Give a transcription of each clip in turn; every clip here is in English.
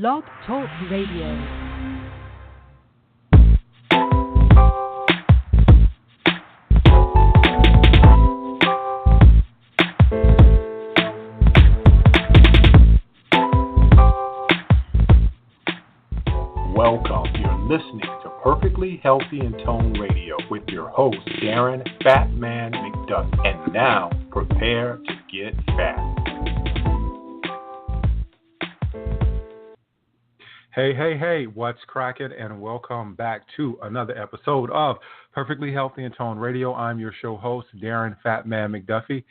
Blog Talk Radio. Welcome. You're listening to Perfectly Healthy and Toned Radio with your host, Darren Fatman McDuffie. And now, prepare to get fat. Hey, what's cracking? And welcome back to another episode of Perfectly Healthy and Toned Radio. I'm your show host, Darren Fatman McDuffie,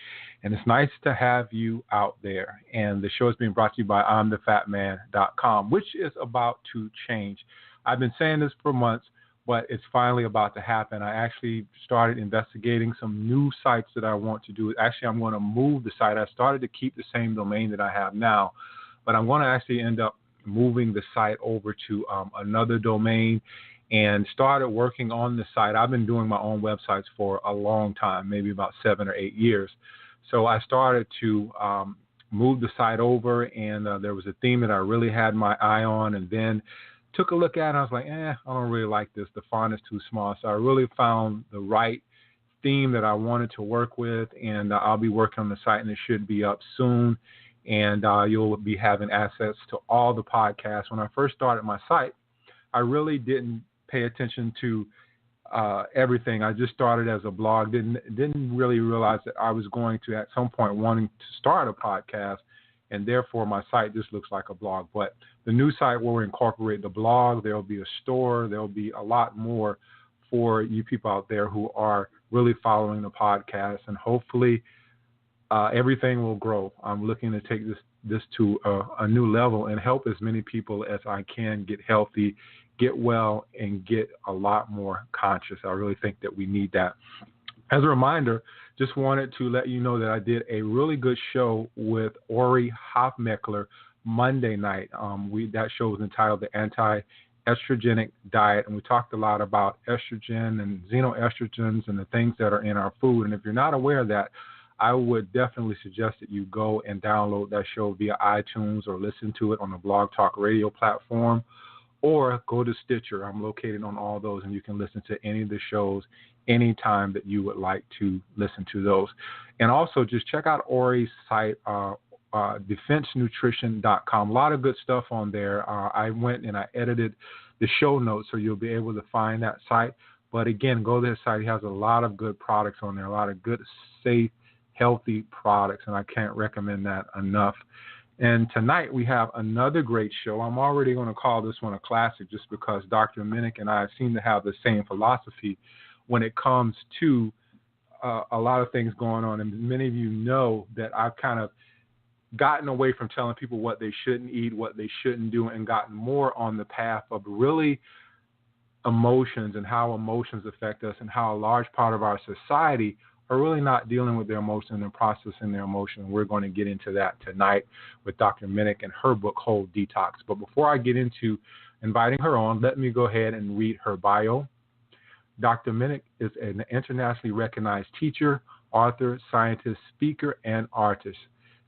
and it's nice to have you out there. And the show is being brought to you by I'mTheFatMan.com, which is about to change. I've been saying this for months, but it's finally about to happen. I actually started investigating some new sites that I want to do. Actually, I'm going to move the site. I started to keep the same domain that I have now, but I'm going to actually end up moving the site over to another domain and started working on the site. I've been doing my own websites for a long time, maybe about 7 or 8 years. So I started to move the site over, and there was a theme that I really had my eye on, and then took a look at it, and I was like, I don't really like this. The font is too small. So I really found the right theme that I wanted to work with, and I'll be working on the site, and it should be up soon. And you'll be having access to all the podcasts. When I first started my site, I really didn't pay attention to everything. I just started as a blog. Didn't really realize that I was going to, at some point, wanting to start a podcast, and therefore my site just looks like a blog. But the new site will incorporate the blog. There will be a store. There will be a lot more for you people out there who are really following the podcast, and hopefully everything will grow. I'm looking to take this to a new level and help as many people as I can get healthy, get well, and get a lot more conscious. I really think that we need that. As a reminder, just wanted to let you know that I did a really good show with Ori Hofmeckler Monday night. That show was entitled The Anti-Estrogenic Diet, and we talked a lot about estrogen and xenoestrogens and the things that are in our food. And if you're not aware of that, I would definitely suggest that you go and download that show via iTunes or listen to it on the Blog Talk Radio platform, or go to Stitcher. I'm located on all those, and you can listen to any of the shows anytime that you would like to listen to those. And also just check out Ori's site, defensenutrition.com. A lot of good stuff on there. I went and I edited the show notes, so you'll be able to find that site. But again, go to his site. He has a lot of good products on there, a lot of good, safe, healthy products, and I can't recommend that enough. And tonight we have another great show. I'm already going to call this one a classic just because Dr. Minich and I seem to have the same philosophy when it comes to a lot of things going on. And many of you know that I've kind of gotten away from telling people what they shouldn't eat, what they shouldn't do, and gotten more on the path of really emotions and how emotions affect us, and how a large part of our society are really not dealing with their emotions and processing their emotions. We're going to get into that tonight with Dr. Minich and her book, Whole Detox. But before I get into inviting her on, let me go ahead and read her bio. Dr. Minich is an internationally recognized teacher, author, scientist, speaker, and artist.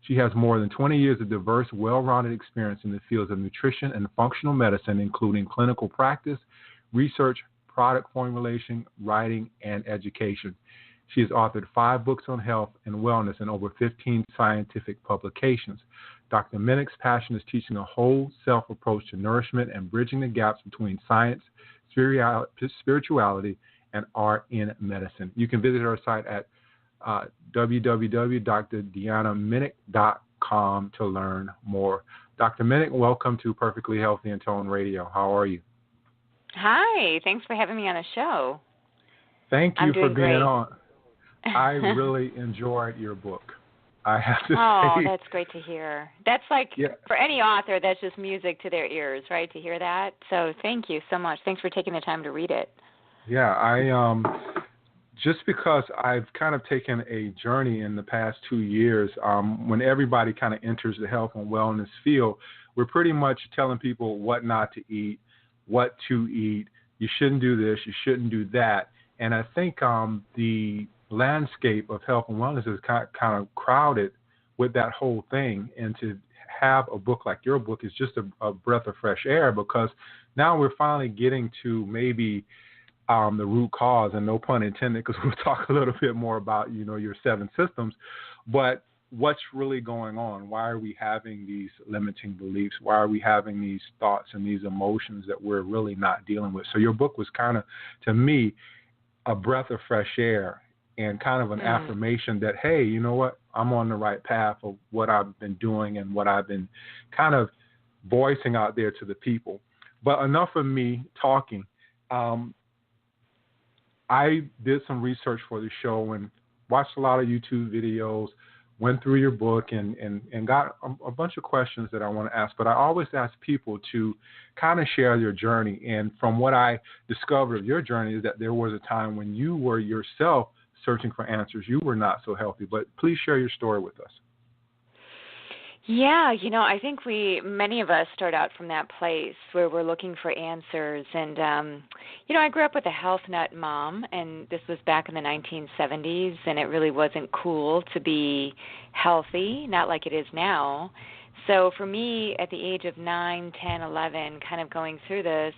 She has more than 20 years of diverse, well-rounded experience in the fields of nutrition and functional medicine, including clinical practice, research, product formulation, writing, and education. She has authored 5 books on health and wellness and over 15 scientific publications. Dr. Minich's passion is teaching a whole self approach to nourishment and bridging the gaps between science, spirituality, and art in medicine. You can visit her site at www.drdeannaminich.com to learn more. Dr. Minich, welcome to Perfectly Healthy and Toned Radio. How are you? Hi. Thanks for having me on the show. Thank you for being great. on. I really enjoyed your book, I have to say. Oh, that's great to hear. That's like, for any author, that's just music to their ears, right, to hear that. So thank you so much. Thanks for taking the time to read it. Yeah, just because I've kind of taken a journey in the past 2 years, when everybody kind of enters the health and wellness field, we're pretty much telling people what not to eat, what to eat. You shouldn't do this, you shouldn't do that. And I think the landscape of health and wellness is kind of crowded with that whole thing, and to have a book like your book is just a breath of fresh air, because now we're finally getting to maybe the root cause, and no pun intended, because we'll talk a little bit more about, your 7 systems, but what's really going on? Why are we having these limiting beliefs? Why are we having these thoughts and these emotions that we're really not dealing with? So your book was kind of, to me, a breath of fresh air and kind of an affirmation that, hey, you know what? I'm on the right path of what I've been doing and what I've been kind of voicing out there to the people. But enough of me talking. I did some research for the show and watched a lot of YouTube videos, went through your book, and got a bunch of questions that I want to ask. But I always ask people to kind of share their journey. And from what I discovered of your journey is that there was a time when you were yourself searching for answers. You were not so healthy. But please share your story with us. Yeah, I think many of us start out from that place where we're looking for answers. And, I grew up with a health nut mom, and this was back in the 1970s, and it really wasn't cool to be healthy, not like it is now. So for me, at the age of 9, 10, 11, kind of going through this,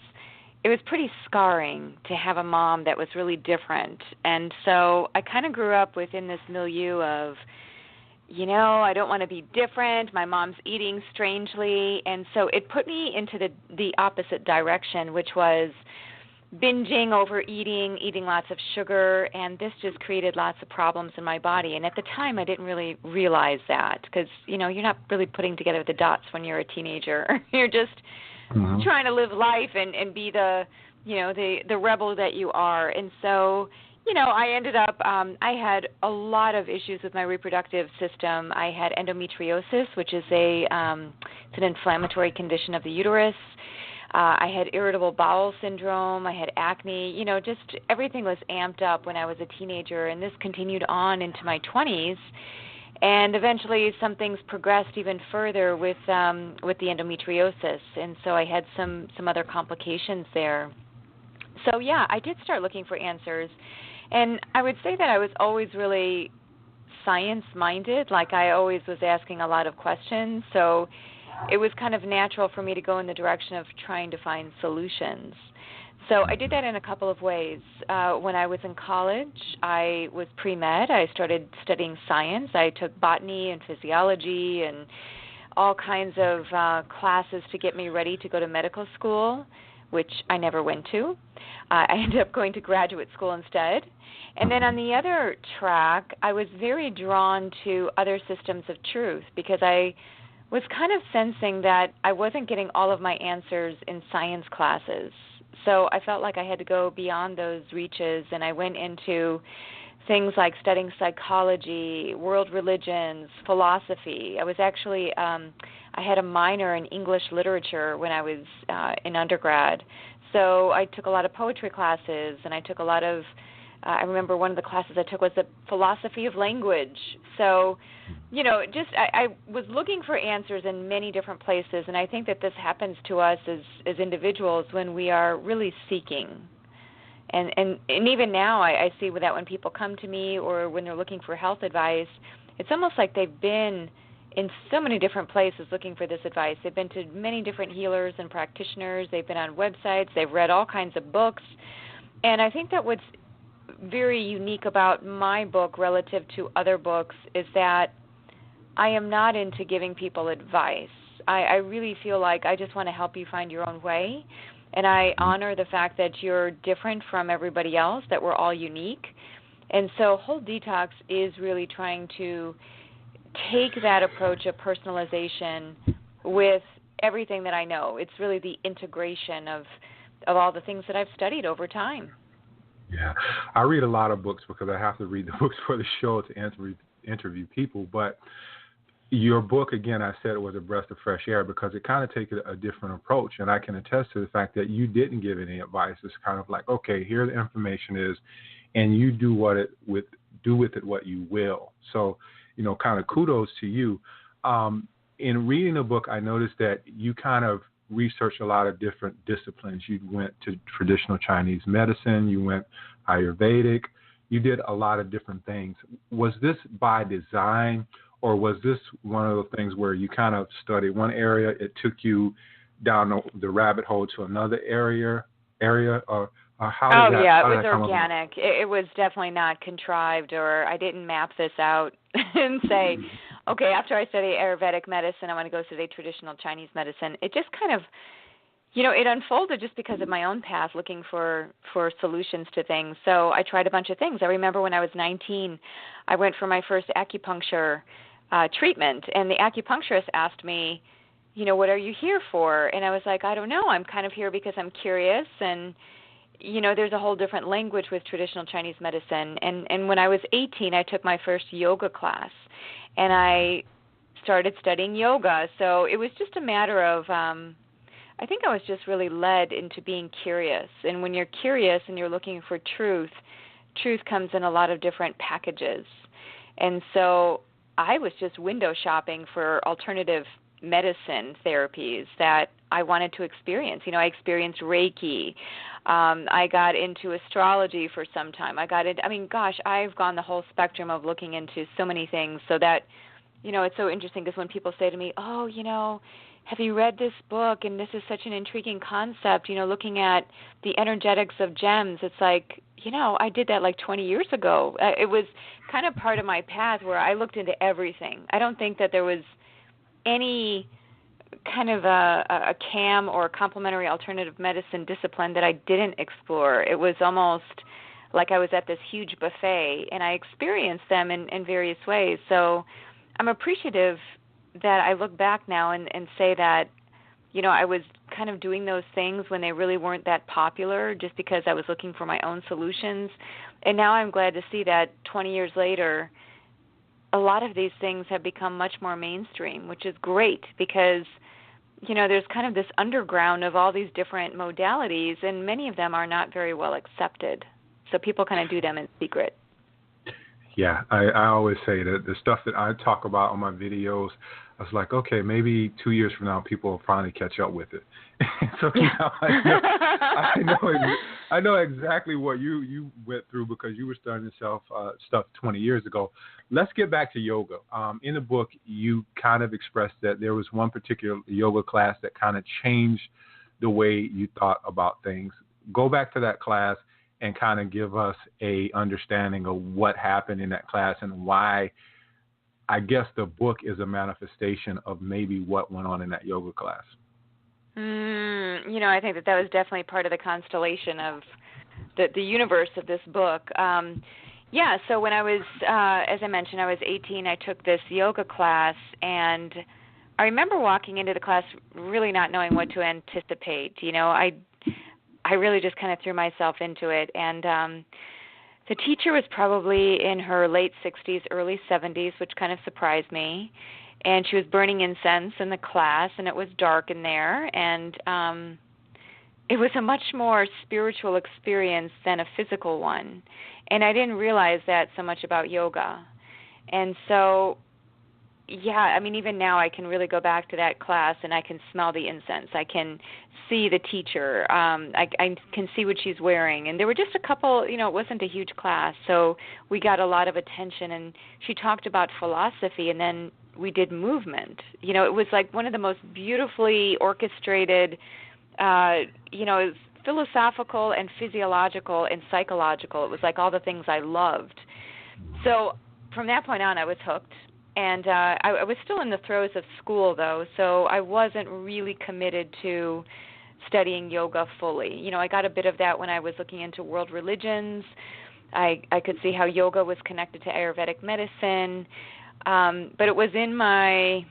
it was pretty scarring to have a mom that was really different. And so I kind of grew up within this milieu of, I don't want to be different. My mom's eating strangely. And so it put me into the opposite direction, which was binging, overeating, eating lots of sugar. And this just created lots of problems in my body. And at the time, I didn't really realize that because, you're not really putting together the dots when you're a teenager. You're just trying to live life and be the rebel that you are. And so I ended up, I had a lot of issues with my reproductive system. I had endometriosis, which is it's an inflammatory condition of the uterus. I had irritable bowel syndrome. I had acne. Just everything was amped up when I was a teenager, and this continued on into my 20s. And eventually some things progressed even further with the endometriosis, and so I had some other complications there. So, yeah, I did start looking for answers. And I would say that I was always really science-minded, like I always was asking a lot of questions. So it was kind of natural for me to go in the direction of trying to find solutions. So I did that in a couple of ways. When I was in college, I was pre-med. I started studying science. I took botany and physiology and all kinds of classes to get me ready to go to medical school, which I never went to. I ended up going to graduate school instead. And then on the other track, I was very drawn to other systems of truth because I was kind of sensing that I wasn't getting all of my answers in science classes. So I felt like I had to go beyond those reaches, and I went into things like studying psychology, world religions, philosophy. I was actually, I had a minor in English literature when I was in undergrad. So I took a lot of poetry classes, and I took a lot of, I remember one of the classes I took was the philosophy of language. So, I was looking for answers in many different places, and I think that this happens to us as individuals when we are really seeking. And even now I see that when people come to me or when they're looking for health advice, it's almost like they've been in so many different places looking for this advice. They've been to many different healers and practitioners. They've been on websites. They've read all kinds of books. And I think that what's very unique about my book relative to other books is that I am not into giving people advice. I really feel like I just want to help you find your own way. And I honor the fact that you're different from everybody else, that we're all unique. And so Whole Detox is really trying to take that approach of personalization with everything that I know. It's really the integration of all the things that I've studied over time. Yeah, I read a lot of books because I have to read the books for the show to interview people. But your book, again, I said it was a breath of fresh air because it kind of takes a different approach. And I can attest to the fact that you didn't give any advice. It's kind of like, okay, here the information is, and you do with it what you will. So, kind of kudos to you. In reading the book, I noticed that you kind of researched a lot of different disciplines. You went to traditional Chinese medicine, you went Ayurvedic, you did a lot of different things. Was this by design, or was this one of those things where you kind of studied one area, it took you down the rabbit hole to another area, or how did that yeah, how it did was that come about? organic. It was definitely not contrived, or I didn't map this out and say, okay, after I study Ayurvedic medicine, I want to go study traditional Chinese medicine. It just kind of, it unfolded just because of my own path looking for solutions to things. So I tried a bunch of things. I remember when I was 19, I went for my first acupuncture treatment, and the acupuncturist asked me, what are you here for? And I was like, I don't know. I'm kind of here because I'm curious, and there's a whole different language with traditional Chinese medicine. And when I was 18, I took my first yoga class, and I started studying yoga. So it was just a matter of, I think I was just really led into being curious. And when you're curious and you're looking for truth comes in a lot of different packages. And so I was just window shopping for alternative medicine therapies that I wanted to experience. I experienced Reiki. I got into astrology for some time. I've gone the whole spectrum of looking into so many things, so that, it's so interesting because when people say to me, oh, have you read this book? And this is such an intriguing concept, looking at the energetics of gems. It's like, I did that like 20 years ago. It was kind of part of my path where I looked into everything. I don't think that there was any kind of a CAM or complementary alternative medicine discipline that I didn't explore. It was almost like I was at this huge buffet, and I experienced them in various ways. So I'm appreciative that I look back now and say that, I was kind of doing those things when they really weren't that popular, just because I was looking for my own solutions. And now I'm glad to see that 20 years later, a lot of these things have become much more mainstream, which is great because, there's kind of this underground of all these different modalities, and many of them are not very well accepted. So people kind of do them in secret. Yeah, I always say that the stuff that I talk about on my videos, I was like, okay, maybe 2 years from now, people will finally catch up with it. So now I know exactly what you went through because you were studying stuff 20 years ago. Let's get back to yoga. In the book, you kind of expressed that there was one particular yoga class that kind of changed the way you thought about things. Go back to that class and kind of give us a understanding of what happened in that class and why I guess the book is a manifestation of maybe what went on in that yoga class. I think that was definitely part of the constellation of the universe of this book. So when I was, as I mentioned, I was 18, I took this yoga class, and I remember walking into the class really not knowing what to anticipate. I really just kind of threw myself into it, and the teacher was probably in her late 60s, early 70s, which kind of surprised me. And she was burning incense in the class, and it was dark in there. And it was a much more spiritual experience than a physical one. And I didn't realize that so much about yoga. And so, even now I can really go back to that class, and I can smell the incense. I can see the teacher. I can see what she's wearing. And there were just a couple, it wasn't a huge class, so we got a lot of attention. And she talked about philosophy, and then we did movement. It was like one of the most beautifully orchestrated, it was philosophical and physiological and psychological. It was like all the things I loved. So from that point on, I was hooked. And I was still in the throes of school, though, so I wasn't really committed to studying yoga fully. I got a bit of that when I was looking into world religions. I could see how yoga was connected to Ayurvedic medicine. But it was in my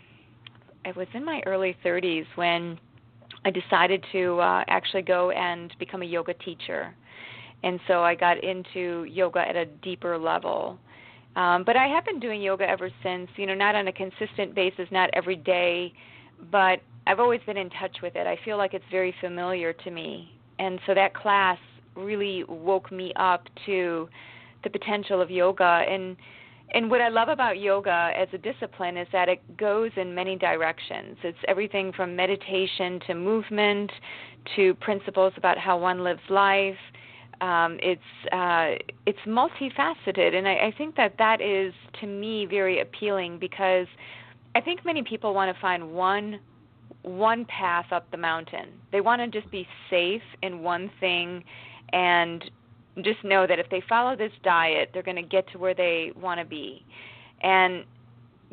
early 30s when I decided to actually go and become a yoga teacher. And so I got into yoga at a deeper level. But I have been doing yoga ever since, not on a consistent basis, not every day, but I've always been in touch with it. I feel like it's very familiar to me. And so that class really woke me up to the potential of yoga. And what I love about yoga as a discipline is that it goes in many directions. It's everything from meditation to movement to principles about how one lives life. It's multifaceted, and I think that is, to me, very appealing, because I think many people want to find one path up the mountain. They want to just be safe in one thing and just know that if they follow this diet, they're going to get to where they want to be. And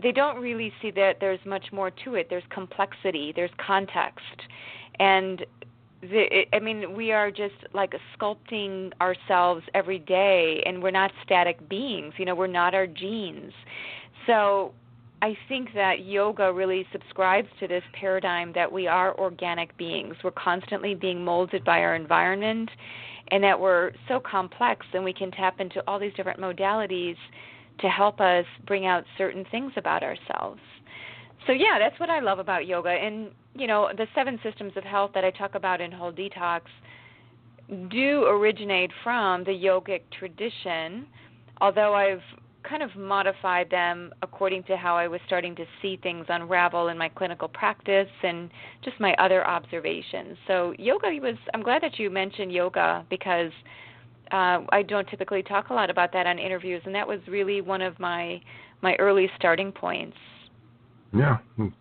they don't really see that there's much more to it. There's complexity, there's context. And we are just like sculpting ourselves every day, and we're not static beings. We're not our genes. So I think that yoga really subscribes to this paradigm that we are organic beings. We're constantly being molded by our environment, and that we're so complex, and we can tap into all these different modalities to help us bring out certain things about ourselves. So, yeah, that's what I love about yoga. And, the 7 systems of health that I talk about in Whole Detox do originate from the yogic tradition, although I've kind of modified them according to how I was starting to see things unravel in my clinical practice and just my other observations. So I'm glad that you mentioned yoga, because I don't typically talk a lot about that on interviews, and that was really one of my early starting points. Yeah,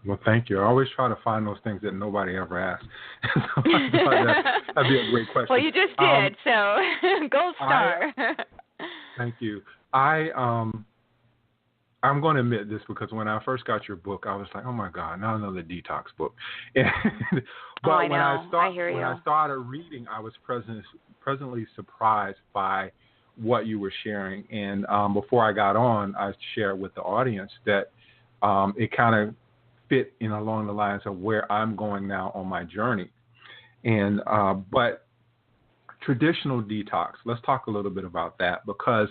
well, thank you. I always try to find those things that nobody ever asked. So I thought that'd be a great question. Well, you just did, so gold star. Thank you. I'm going to admit this, because when I first got your book, I was like, oh my God, not another detox book. But I know. when I started reading, I was presently surprised by what you were sharing. And before I got on, I shared with the audience that it kind of fit in along the lines of where I'm going now on my journey. And but traditional detox, let's talk a little bit about that, because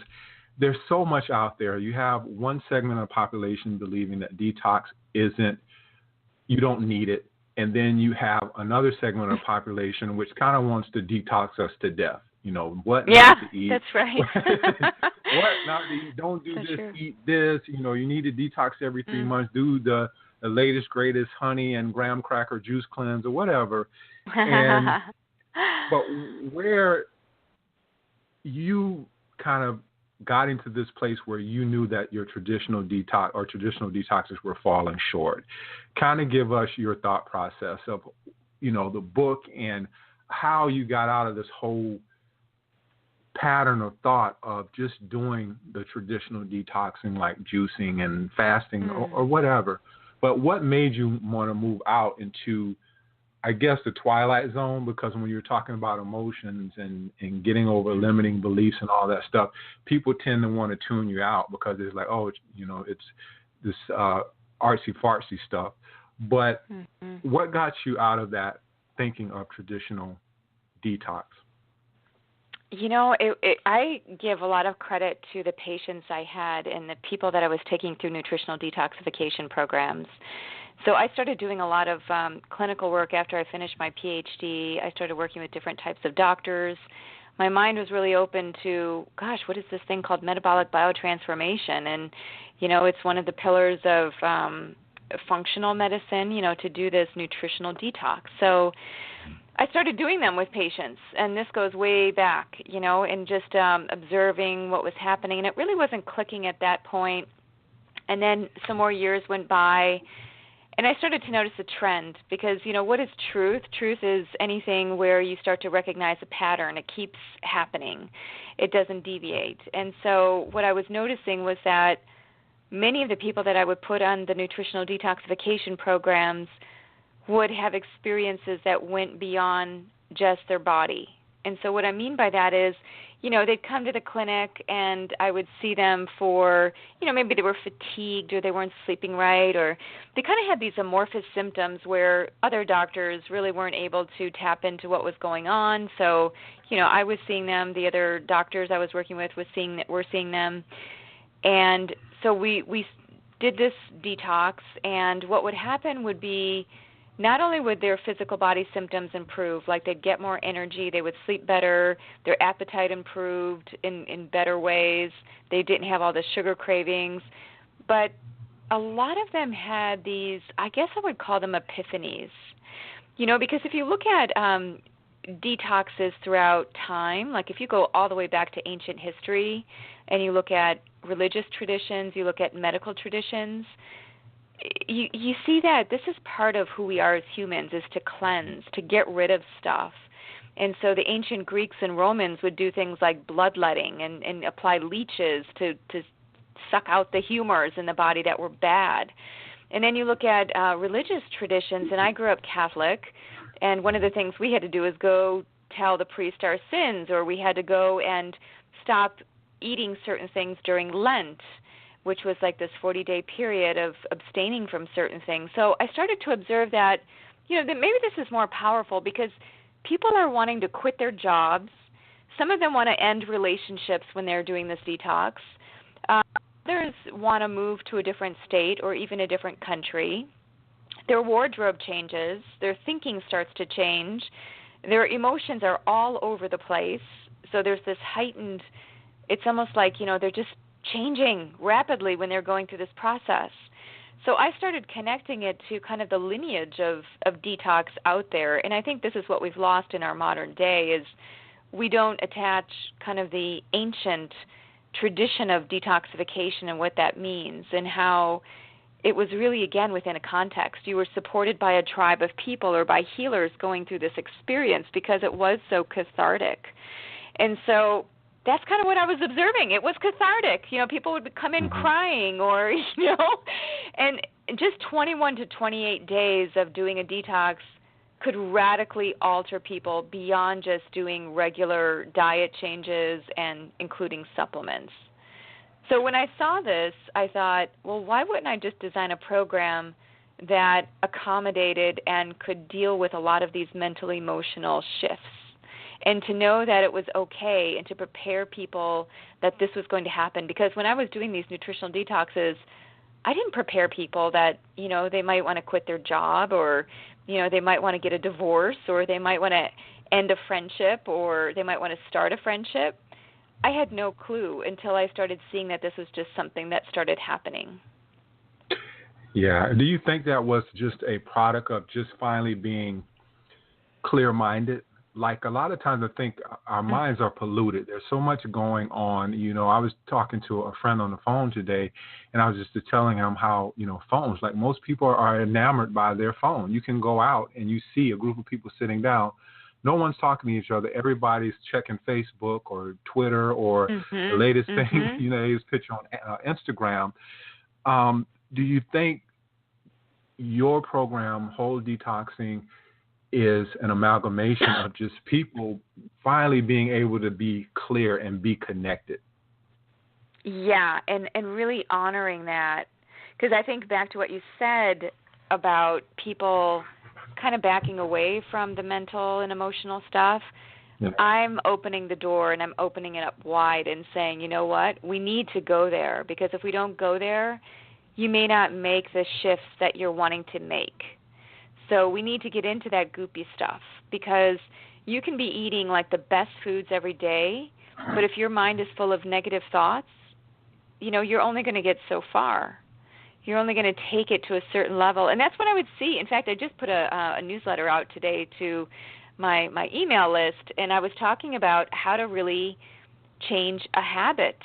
there's so much out there. You have one segment of the population believing that detox you don't need it. And then you have another segment of the population which kind of wants to detox us to death. What not to eat. That's right. What not to eat. Don't do That's this, true. eat this. You need to detox every 3 months. Do the latest, greatest honey and graham cracker juice cleanse or whatever. But where you kind of got into this place where you knew that your traditional detoxes were falling short, kind of give us your thought process of, the book and how you got out of this whole pattern of thought of just doing the traditional detoxing, like juicing and fasting or whatever. But what made you want to move out into, I guess, the twilight zone? Because when you're talking about emotions and getting over limiting beliefs and all that stuff, people tend to want to tune you out, because it's like, oh, it's this artsy fartsy stuff. But what got you out of that thinking of traditional detox? I give a lot of credit to the patients I had and the people that I was taking through nutritional detoxification programs. So I started doing a lot of clinical work after I finished my PhD. I started working with different types of doctors. My mind was really open to, gosh, what is this thing called metabolic biotransformation? And, it's one of the pillars of functional medicine, to do this nutritional detox. So I started doing them with patients, and this goes way back, and just observing what was happening. And it really wasn't clicking at that point. And then some more years went by, and I started to notice a trend, because, what is truth? Truth is anything where you start to recognize a pattern. It keeps happening. It doesn't deviate. And so what I was noticing was that many of the people that I would put on the nutritional detoxification programs would have experiences that went beyond just their body. And so what I mean by that is, they'd come to the clinic and I would see them for, maybe they were fatigued or they weren't sleeping right, or they kind of had these amorphous symptoms where other doctors really weren't able to tap into what was going on. So, I was seeing them, the other doctors I was working with were seeing them. And so we did this detox, and what would happen would be, not only would their physical body symptoms improve, like they'd get more energy, they would sleep better, their appetite improved in better ways, they didn't have all the sugar cravings, but a lot of them had these, I guess I would call them epiphanies, because if you look at detoxes throughout time. Like if you go all the way back to ancient history and you look at religious traditions, you look at medical traditions, you see that this is part of who we are as humans, is to cleanse, to get rid of stuff. And so the ancient Greeks and Romans would do things like bloodletting and apply leeches to suck out the humors in the body that were bad. And then you look at religious traditions, and I grew up Catholic, and one of the things we had to do is go tell the priest our sins, or we had to go and stop eating certain things during Lent, which was like this 40-day period of abstaining from certain things. So I started to observe that, that maybe this is more powerful because people are wanting to quit their jobs. Some of them want to end relationships when they're doing this detox. Others want to move to a different state or even a different country. Their wardrobe changes. Their thinking starts to change. Their emotions are all over the place. So there's this heightened, it's almost like, they're just changing rapidly when they're going through this process. So I started connecting it to kind of the lineage of detox out there. And I think this is what we've lost in our modern day is we don't attach kind of the ancient tradition of detoxification and what that means and how it was really, again, within a context. You were supported by a tribe of people or by healers going through this experience because it was so cathartic. And so that's kind of what I was observing. It was cathartic. People would come in crying or, and just 21 to 28 days of doing a detox could radically alter people beyond just doing regular diet changes and including supplements. So when I saw this, I thought, well, why wouldn't I just design a program that accommodated and could deal with a lot of these mental, emotional shifts? And to know that it was okay and to prepare people that this was going to happen. Because when I was doing these nutritional detoxes, I didn't prepare people that, they might want to quit their job or, they might want to get a divorce or they might want to end a friendship or they might want to start a friendship. I had no clue until I started seeing that this was just something that started happening. Yeah. Do you think that was just a product of just finally being clear-minded? Like a lot of times I think our minds are polluted. There's so much going on. I was talking to a friend on the phone today, and I was just telling him how, phones, like most people are enamored by their phone. You can go out and you see a group of people sitting down. No one's talking to each other. Everybody's checking Facebook or Twitter or the latest thing, latest picture on Instagram. Do you think your program, Whole Detoxing, is an amalgamation of just people finally being able to be clear and be connected? Yeah, and really honoring that. Because I think back to what you said about people kind of backing away from the mental and emotional stuff. Yeah. I'm opening the door and I'm opening it up wide and saying, you know what, we need to go there. Because if we don't go there, you may not make the shifts that you're wanting to make. So we need to get into that goopy stuff because you can be eating like the best foods every day, but if your mind is full of negative thoughts, you're only going to get so far. You're only going to take it to a certain level. And that's what I would see. In fact, I just put a newsletter out today to my email list, and I was talking about how to really change a habit.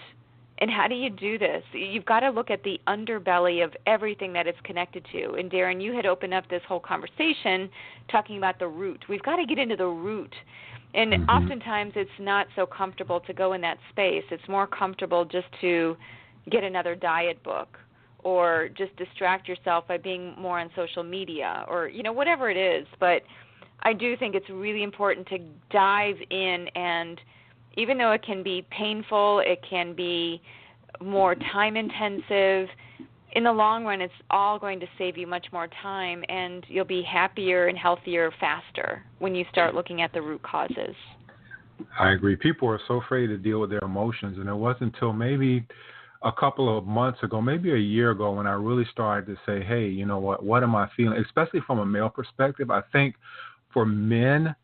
And how do you do this? You've got to look at the underbelly of everything that it's connected to. And Darren, you had opened up this whole conversation talking about the root. We've got to get into the root. And oftentimes it's not so comfortable to go in that space. It's more comfortable just to get another diet book or just distract yourself by being more on social media or, whatever it is. But I do think it's really important to dive in, and even though it can be painful, it can be more time intensive, in the long run it's all going to save you much more time and you'll be happier and healthier faster when you start looking at the root causes. I agree. People are so afraid to deal with their emotions, and it wasn't until maybe a couple of months ago, maybe a year ago, when I really started to say, hey, you know what am I feeling? Especially from a male perspective. I think for men,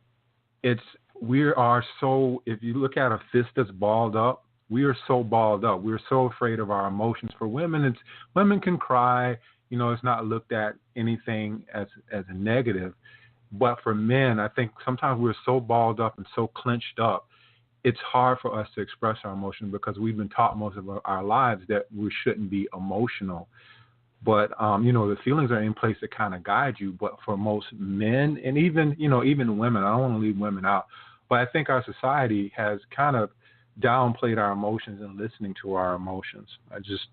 we are so, if you look at a fist that's balled up, we are so balled up. We're so afraid of our emotions. For women, women can cry. It's not looked at anything as a negative. But for men, I think sometimes we're so balled up and so clenched up, it's hard for us to express our emotions because we've been taught most of our lives that we shouldn't be emotional. But the feelings are in place to kind of guide you. But for most men, and even women, I don't want to leave women out, but I think our society has kind of downplayed our emotions and listening to our emotions.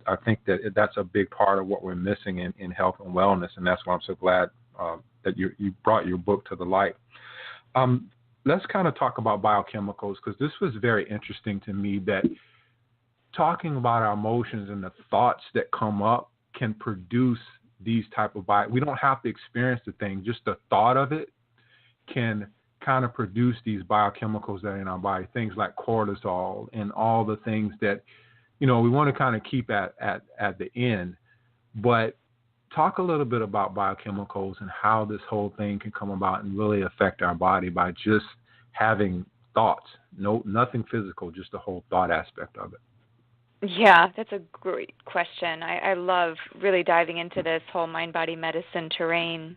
I think that that's a big part of what we're missing in health and wellness, and that's why I'm so glad that you brought your book to the light. Let's kind of talk about biochemicals, because this was very interesting to me, that talking about our emotions and the thoughts that come up can produce these type of we don't have to experience the thing. Just the thought of it can kind of produce these biochemicals that are in our body, things like cortisol and all the things that, we want to kind of keep at the end. But talk a little bit about biochemicals and how this whole thing can come about and really affect our body by just having thoughts. Nothing physical, just the whole thought aspect of it. Yeah, that's a great question. I love really diving into this whole mind-body medicine terrain.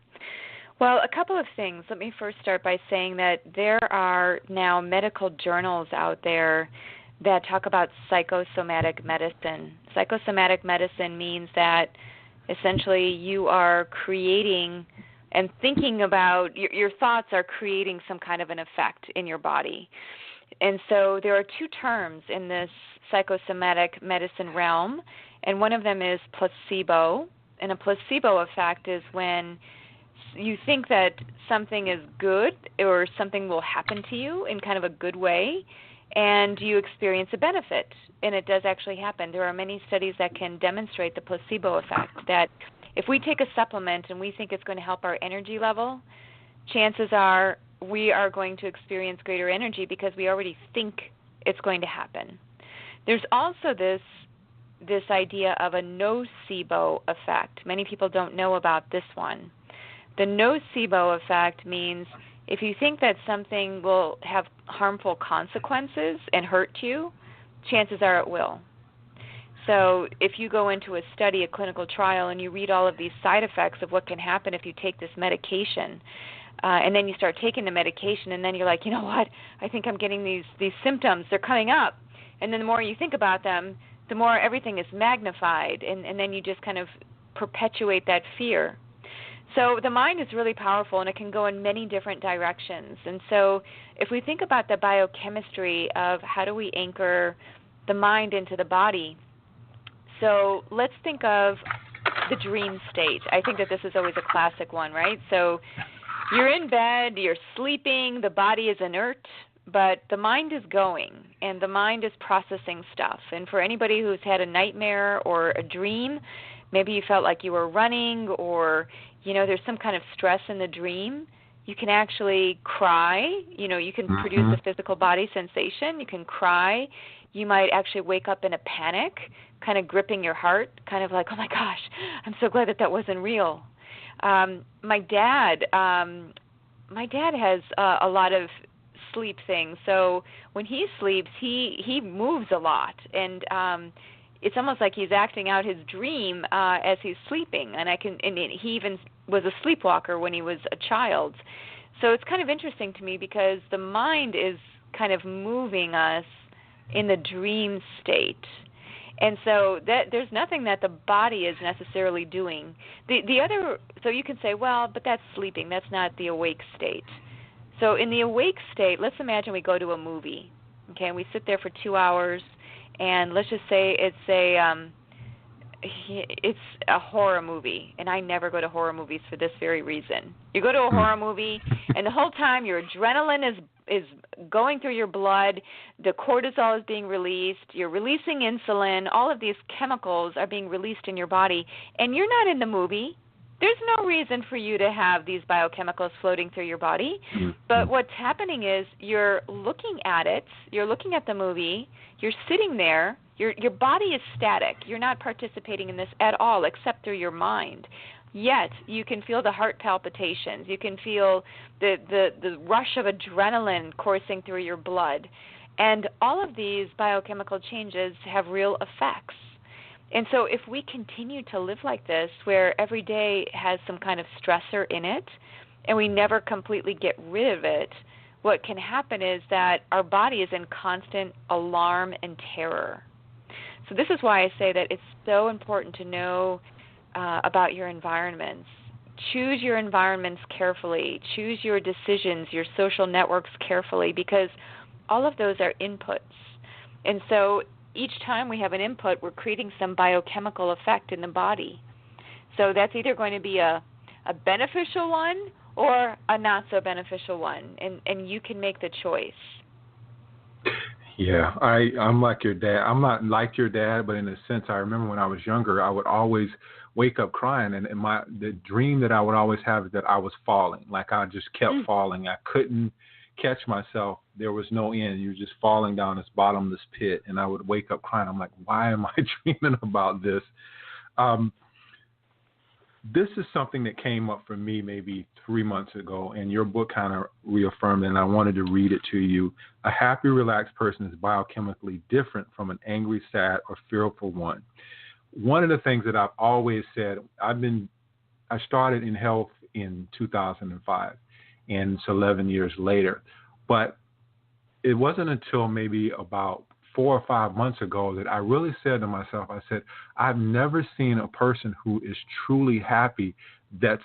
Well, a couple of things. Let me first start by saying that there are now medical journals out there that talk about psychosomatic medicine. Psychosomatic medicine means that essentially you are creating and thinking about, your thoughts are creating some kind of an effect in your body. And so there are two terms in this psychosomatic medicine realm, and one of them is placebo. And a placebo effect is when you think that something is good or something will happen to you in kind of a good way, and you experience a benefit, and it does actually happen. There are many studies that can demonstrate the placebo effect, that if we take a supplement and we think it's going to help our energy level, chances are we are going to experience greater energy because we already think it's going to happen. There's also this idea of a nocebo effect. Many people don't know about this one. The nocebo effect means if you think that something will have harmful consequences and hurt you, chances are it will. So if you go into a study, a clinical trial, and you read all of these side effects of what can happen if you take this medication, and then you start taking the medication, and then you're like, you know what, I think I'm getting these symptoms. They're coming up. And then the more you think about them, the more everything is magnified, and then you just kind of perpetuate that fear. So the mind is really powerful, and it can go in many different directions. And so if we think about the biochemistry of how do we anchor the mind into the body, so let's think of the dream state. I think that this is always a classic one, right? So you're in bed, you're sleeping, the body is inert, but the mind is going, and the mind is processing stuff. And for anybody who's had a nightmare or a dream, maybe you felt like you were running, or there's some kind of stress in the dream, you can actually cry. You can produce a physical body sensation. You can cry. You might actually wake up in a panic, kind of gripping your heart, kind of like, oh my gosh, I'm so glad that wasn't real. My dad has a lot of sleep things. So when he sleeps, he moves a lot, and it's almost like he's acting out his dream as he's sleeping. And he even was a sleepwalker when he was a child. So it's kind of interesting to me because the mind is kind of moving us in the dream state. And so there's nothing that the body is necessarily doing. So you can say, well, but that's sleeping. That's not the awake state. So in the awake state, let's imagine we go to a movie, okay, and we sit there for 2 hours, and let's just say it's a horror movie, and I never go to horror movies for this very reason. You go to a horror movie, and the whole time your adrenaline is going through your blood, the cortisol is being released, you're releasing insulin, all of these chemicals are being released in your body, and you're not in the movie. There's no reason for you to have these biochemicals floating through your body. But what's happening is you're looking at it, you're looking at the movie, you're sitting there, your body is static. You're not participating in this at all except through your mind. Yet you can feel the heart palpitations. You can feel the rush of adrenaline coursing through your blood. And all of these biochemical changes have real effects. And so if we continue to live like this, where every day has some kind of stressor in it, and we never completely get rid of it, what can happen is that our body is in constant alarm and terror. So this is why I say that it's so important to know about your environments. Choose your environments carefully. Choose your decisions, your social networks carefully, because all of those are inputs. And so each time we have an input, we're creating some biochemical effect in the body. So that's either going to be a beneficial one or a not so beneficial one, and you can make the choice. Yeah, I'm like your dad. I'm not like your dad, but in a sense, I remember when I was younger, I would always wake up crying, and the dream that I would always have is that I was falling, like I just kept falling. I couldn't catch myself. There was no end. You're just falling down this bottomless pit, and I would wake up crying. I'm like, why am I dreaming about this? This is something that came up for me maybe 3 months ago, and your book kind of reaffirmed it, and I wanted to read it to you. A happy, relaxed person is biochemically different from an angry, sad, or fearful one. One of the things that I've always said, I started in health in 2005, and it's 11 years later. But it wasn't until maybe about 4 or 5 months ago that I really said to myself, I said, I've never seen a person who is truly happy that's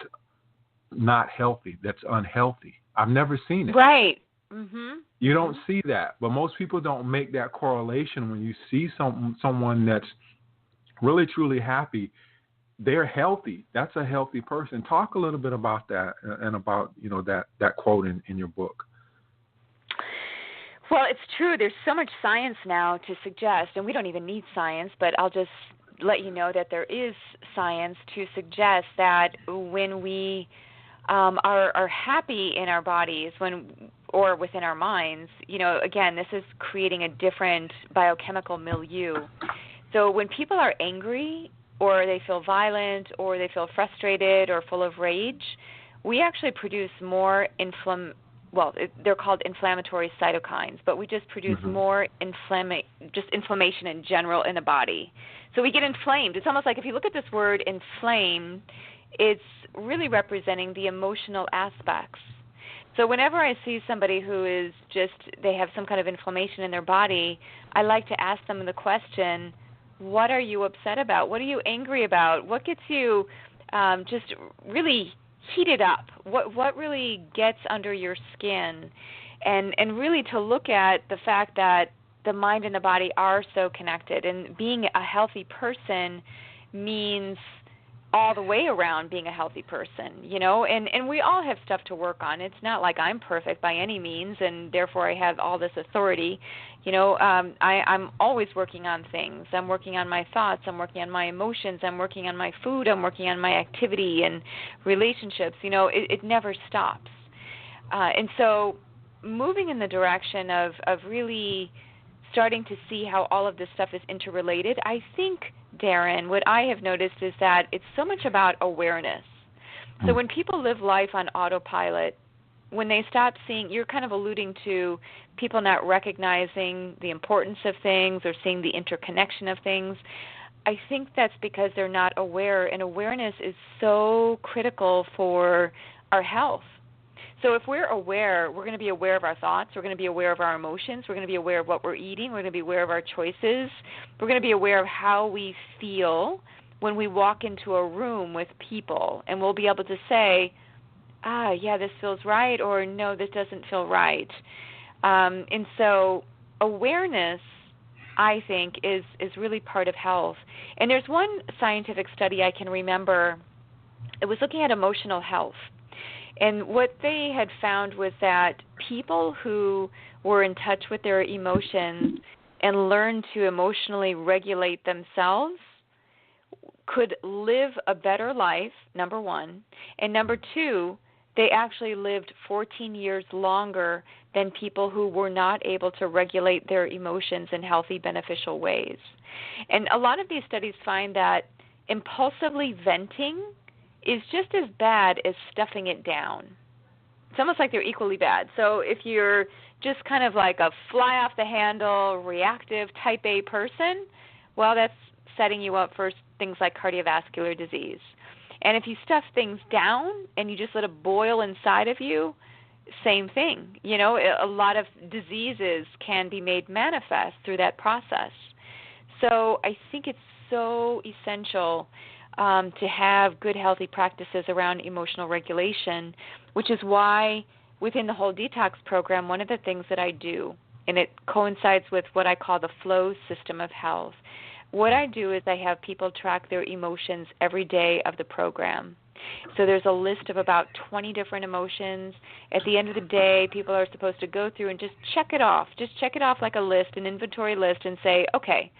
not healthy, that's unhealthy. I've never seen it. Right. Mm-hmm. You don't see that. But most people don't make that correlation. When you see someone that's really, truly happy, they're healthy. That's a healthy person. Talk a little bit about that and about, that quote in your book. Well, it's true. There's so much science now to suggest, and we don't even need science, but I'll just let you know that there is science to suggest that when we are happy in our bodies or within our minds, again, this is creating a different biochemical milieu. So when people are angry or they feel violent or they feel frustrated or full of rage, we actually produce more they're called inflammatory cytokines, but we just produce more inflammation in general in the body. So we get inflamed. It's almost like if you look at this word inflame, it's really representing the emotional aspects. So whenever I see somebody who is they have some kind of inflammation in their body, I like to ask them the question, what are you upset about? What are you angry about? What gets you just really heated up? What really gets under your skin? And really to look at the fact that the mind and the body are so connected, and being a healthy person means all the way around being a healthy person, and we all have stuff to work on. It's not like I'm perfect by any means, and therefore I have all this authority. I'm always working on things. I'm working on my thoughts. I'm working on my emotions. I'm working on my food. I'm working on my activity and relationships. It never stops. And so moving in the direction of really starting to see how all of this stuff is interrelated, I think, Darren, what I have noticed is that it's so much about awareness. So when people live life on autopilot, when they stop seeing, you're kind of alluding to people not recognizing the importance of things or seeing the interconnection of things. I think that's because they're not aware, and awareness is so critical for our health. So if we're aware, we're going to be aware of our thoughts, we're going to be aware of our emotions, we're going to be aware of what we're eating, we're going to be aware of our choices, we're going to be aware of how we feel when we walk into a room with people, and we'll be able to say, yeah, this feels right, or no, this doesn't feel right. And so awareness, I think, is really part of health. And there's one scientific study I can remember. It was looking at emotional health. And what they had found was that people who were in touch with their emotions and learned to emotionally regulate themselves could live a better life, number one. And number two, they actually lived 14 years longer than people who were not able to regulate their emotions in healthy, beneficial ways. And a lot of these studies find that impulsively venting is just as bad as stuffing it down. It's almost like they're equally bad. So if you're just kind of like a fly-off-the-handle, reactive type A person, well, that's setting you up for things like cardiovascular disease. And if you stuff things down and you just let it boil inside of you, same thing. You know, a lot of diseases can be made manifest through that process. So I think it's so essential to have good, healthy practices around emotional regulation, which is why within the whole detox program, one of the things that I do, and it coincides with what I call the flow system of health, what I do is I have people track their emotions every day of the program. So there's a list of about 20 different emotions. At the end of the day, people are supposed to go through and just check it off. Just check it off like a list, an inventory list, and say, okay,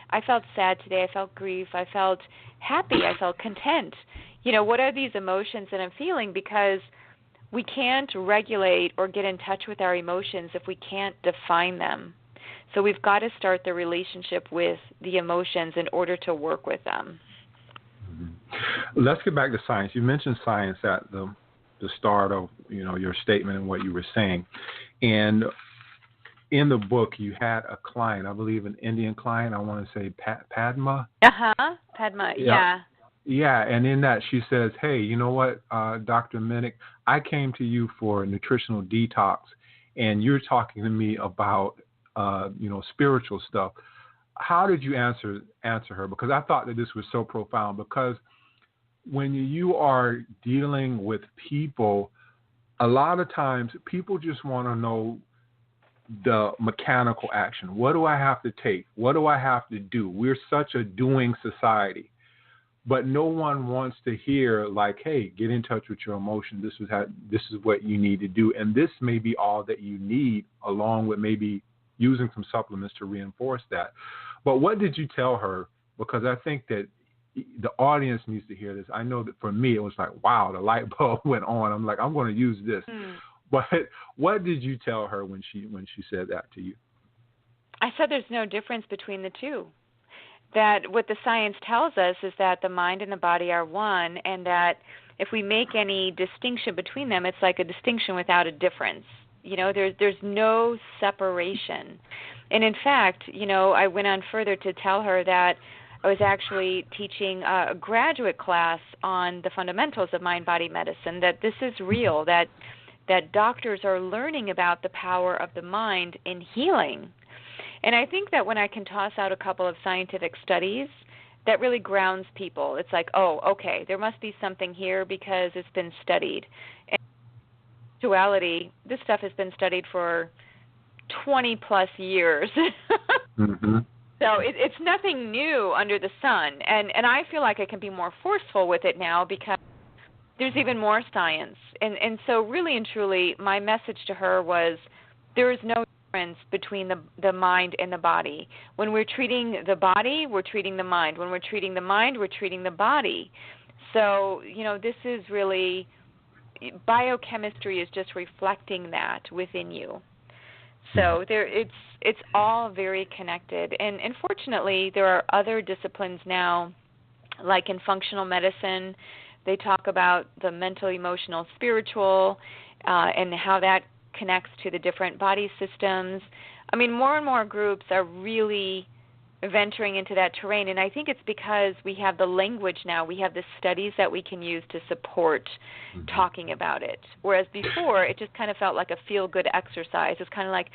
I felt sad today, I felt grief, I felt happy, I felt content. You know, what are these emotions that I'm feeling? Because we can't regulate or get in touch with our emotions if we can't define them. So we've got to start the relationship with the emotions in order to work with them. Mm-hmm. Let's get back to science. You mentioned science at the start of, you know, your statement and what you were saying. And in the book, you had a client, I believe an Indian client, I want to say Padma. Padma, yeah. Yeah, and in that she says, hey, you know what, Dr. Minich, I came to you for a nutritional detox, and you're talking to me about, spiritual stuff. How did you answer her? Because I thought that this was so profound, because when you are dealing with people, a lot of times people just want to know the mechanical action. What do I have to take? What do I have to do? We're such a doing society. But no one wants to hear, like, hey, get in touch with your emotion. This is what you need to do. And this may be all that you need, along with maybe using some supplements to reinforce that. But what did you tell her? Because I think that the audience needs to hear this. I know that for me, it was like, wow, the light bulb went on. I'm like, I'm going to use this. But what did you tell her when she said that to you? I said there's no difference between the two. That what the science tells us is that the mind and the body are one, and that if we make any distinction between them, it's like a distinction without a difference. You know, there's no separation. And in fact, you know, I went on further to tell her that I was actually teaching a graduate class on the fundamentals of mind-body medicine, that this is real, that doctors are learning about the power of the mind in healing. And I think that when I can toss out a couple of scientific studies, that really grounds people. It's like, oh, okay, there must be something here because it's been studied. And in actuality, this stuff has been studied for 20-plus years. Mm-hmm. So it's nothing new under the sun. And I feel like I can be more forceful with it now because there's even more science. And so really and truly, my message to her was there is no difference between the mind and the body. When we're treating the body, we're treating the mind. When we're treating the mind, we're treating the body. So, you know, this is really, biochemistry is just reflecting that within you. So it's all very connected. And fortunately, there are other disciplines now, like in functional medicine, they talk about the mental, emotional, spiritual, and how that connects to the different body systems. I mean, more and more groups are really venturing into that terrain, and I think it's because we have the language now. We have the studies that we can use to support talking about it, whereas before it just kind of felt like a feel-good exercise. It's kind of like,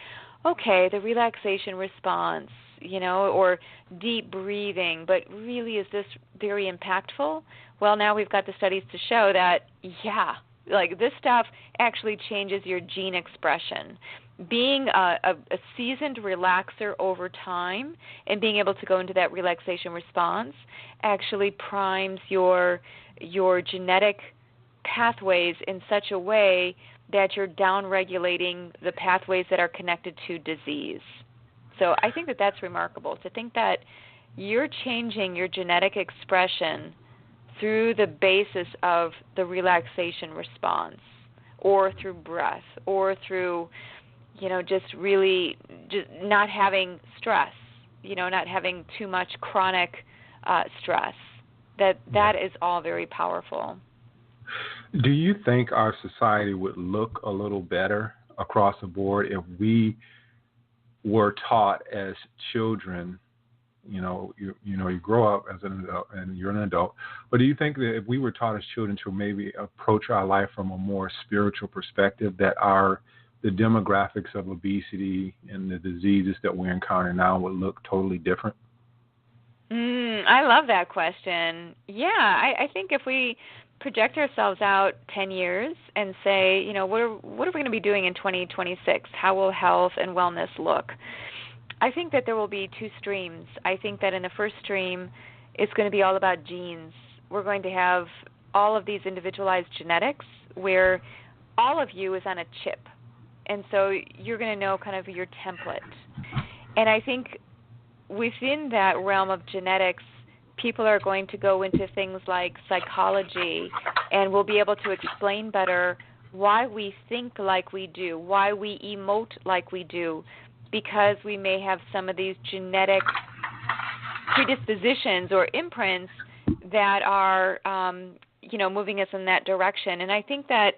okay, the relaxation response, you know, or deep breathing, but really is this very impactful? Well, now we've got the studies to show that, yeah, like this stuff actually changes your gene expression. Being a seasoned relaxer over time and being able to go into that relaxation response actually primes your genetic pathways in such a way that you're downregulating the pathways that are connected to disease. So I think that that's remarkable, to think that you're changing your genetic expression through the basis of the relaxation response, or through breath, or through, you know, just not having stress, you know, not having too much chronic stress. That is all very powerful. Do you think our society would look a little better across the board if we were taught as children you grow up as an adult and you're an adult. But do you think that if we were taught as children to maybe approach our life from a more spiritual perspective, that the demographics of obesity and the diseases that we encounter now would look totally different? I love that question. Yeah, I think if we project ourselves out 10 years and say, what are we going to be doing in 2026? How will health and wellness look? I think that there will be two streams. I think that in the first stream, it's going to be all about genes. We're going to have all of these individualized genetics where all of you is on a chip. And so you're going to know kind of your template. And I think within that realm of genetics, people are going to go into things like psychology, and we'll be able to explain better why we think like we do, why we emote like we do, because we may have some of these genetic predispositions or imprints that are, moving us in that direction. And I think that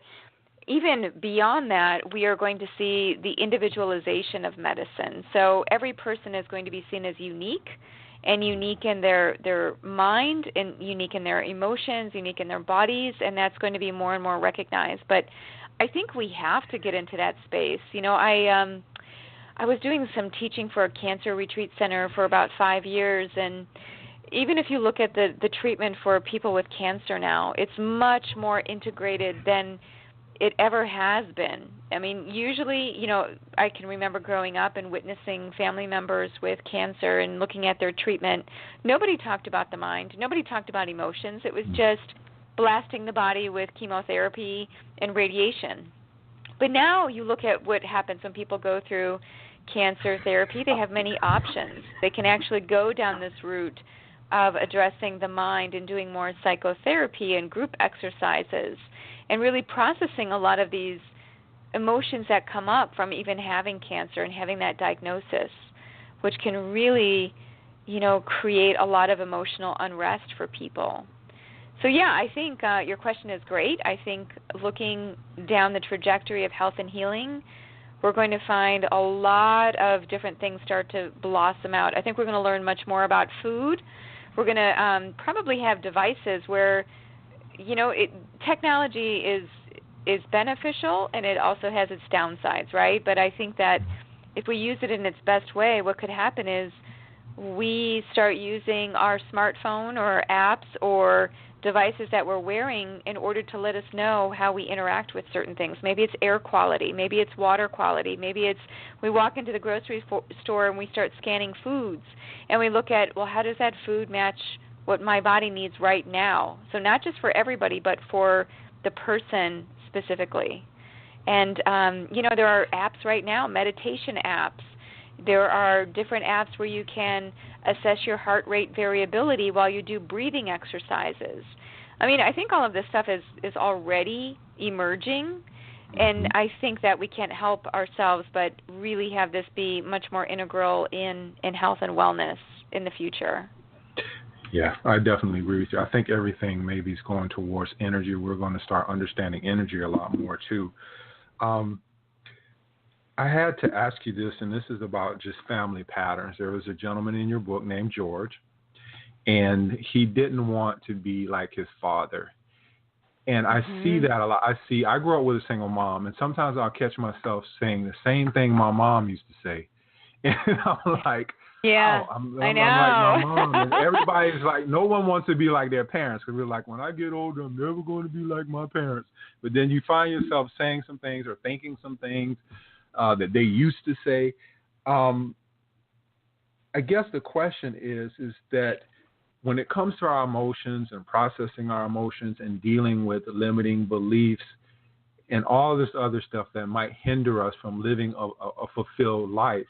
even beyond that, we are going to see the individualization of medicine. So every person is going to be seen as unique, and unique in their mind, and unique in their emotions, unique in their bodies, and that's going to be more and more recognized. But I think we have to get into that space. I was doing some teaching for a cancer retreat center for about 5 years, and even if you look at the treatment for people with cancer now, it's much more integrated than it ever has been. I mean, usually, I can remember growing up and witnessing family members with cancer and looking at their treatment. Nobody talked about the mind. Nobody talked about emotions. It was just blasting the body with chemotherapy and radiation. But now you look at what happens when people go through cancer therapy. They have many options. They can actually go down this route of addressing the mind and doing more psychotherapy and group exercises and really processing a lot of these emotions that come up from even having cancer and having that diagnosis, which can really, create a lot of emotional unrest for people. So, yeah, I think your question is great. I think looking down the trajectory of health and healing, we're going to find a lot of different things start to blossom out. I think we're going to learn much more about food. We're going to probably have devices where technology is beneficial, and it also has its downsides, right? But I think that if we use it in its best way, what could happen is we start using our smartphone or apps or devices that we're wearing in order to let us know how we interact with certain things. Maybe it's air quality. Maybe it's water quality. Maybe it's we walk into the grocery store and we start scanning foods, and we look at, well, how does that food match what my body needs right now? So not just for everybody, but for the person specifically. And, there are apps right now, meditation apps. There are different apps where you can assess your heart rate variability while you do breathing exercises. I mean, I think all of this stuff is already emerging, and I think that we can't help ourselves but really have this be much more integral in health and wellness in the future. Yeah, I definitely agree with you. I think everything maybe is going towards energy. We're going to start understanding energy a lot more, too. I had to ask you this, and this is about just family patterns. There was a gentleman in your book named George, and he didn't want to be like his father. And I see that a lot. I grew up with a single mom, and sometimes I'll catch myself saying the same thing my mom used to say. And I'm like, yeah, I'm I know. I'm like my mom. And everybody's like, no one wants to be like their parents, because we're like, when I get older, I'm never going to be like my parents. But then you find yourself saying some things or thinking some things that they used to say. I guess the question is that when it comes to our emotions and processing our emotions and dealing with limiting beliefs and all this other stuff that might hinder us from living a fulfilled life,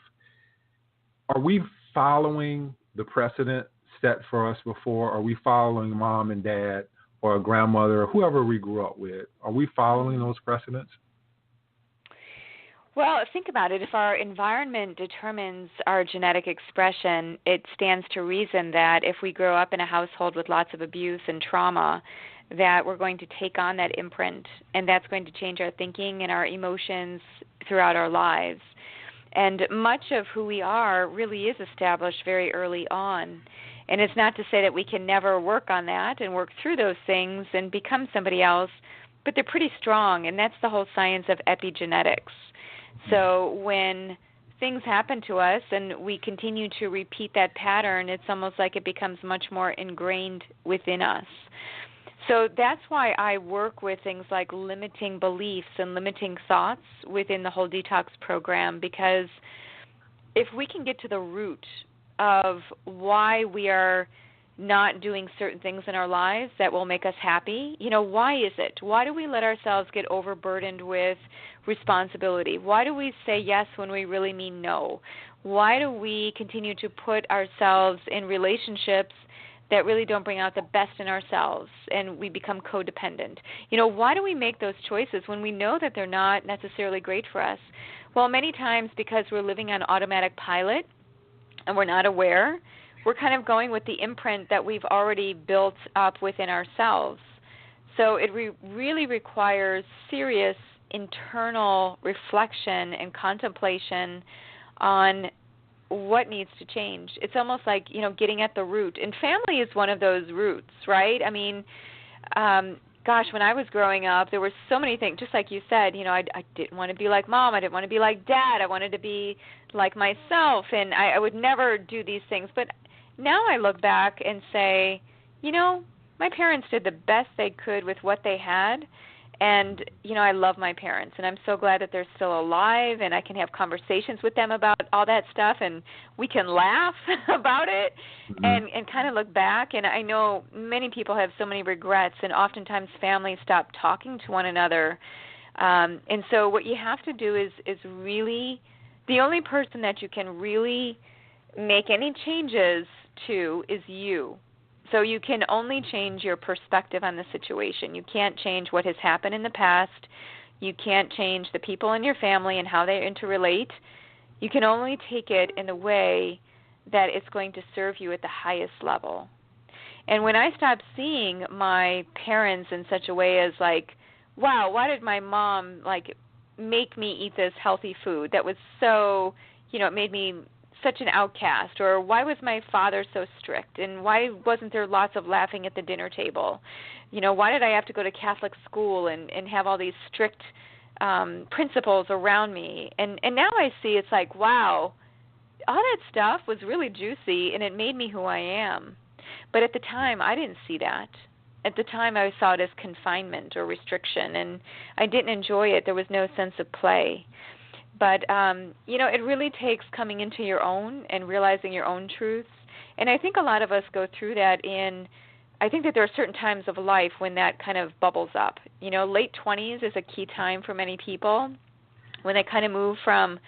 are we following the precedent set for us before? Are we following mom and dad or a grandmother or whoever we grew up with? Are we following those precedents? Well, think about it. If our environment determines our genetic expression, it stands to reason that if we grow up in a household with lots of abuse and trauma, that we're going to take on that imprint, and that's going to change our thinking and our emotions throughout our lives. And much of who we are really is established very early on. And it's not to say that we can never work on that and work through those things and become somebody else, but they're pretty strong, and that's the whole science of epigenetics. So when things happen to us and we continue to repeat that pattern, it's almost like it becomes much more ingrained within us. So that's why I work with things like limiting beliefs and limiting thoughts within the whole detox program, because if we can get to the root of why we are not doing certain things in our lives that will make us happy, why is it? Why do we let ourselves get overburdened with responsibility? Why do we say yes when we really mean no? Why do we continue to put ourselves in relationships that really don't bring out the best in ourselves and we become codependent? Why do we make those choices when we know that they're not necessarily great for us? Well, many times because we're living on automatic pilot and we're not aware, we're kind of going with the imprint that we've already built up within ourselves. So it really requires serious internal reflection and contemplation on what needs to change. It's almost like, getting at the root. And family is one of those roots, right? I mean, when I was growing up, there were so many things, just like you said, I didn't want to be like Mom. I didn't want to be like Dad. I wanted to be like myself, and I would never do these things. But now I look back and say, my parents did the best they could with what they had. And, I love my parents, and I'm so glad that they're still alive, and I can have conversations with them about all that stuff, and we can laugh about it and kind of look back. And I know many people have so many regrets, and oftentimes families stop talking to one another. And so what you have to do is really, the only person that you can really make any changes to is you. So you can only change your perspective on the situation. You can't change what has happened in the past. You can't change the people in your family and how they interrelate. You can only take it in a way that it's going to serve you at the highest level. And when I stopped seeing my parents in such a way as like, wow, why did my mom make me eat this healthy food that was so, it made me such an outcast, or why was my father so strict, and why wasn't there lots of laughing at the dinner table? Why did I have to go to Catholic school and have all these strict principles around me? And now I see it's like, wow, all that stuff was really juicy, and it made me who I am. But at the time, I didn't see that. At the time, I saw it as confinement or restriction, and I didn't enjoy it. There was no sense of play. But, it really takes coming into your own and realizing your own truths. And I think a lot of us go through that I think that there are certain times of life when that kind of bubbles up. Late 20s is a key time for many people when they kind of move from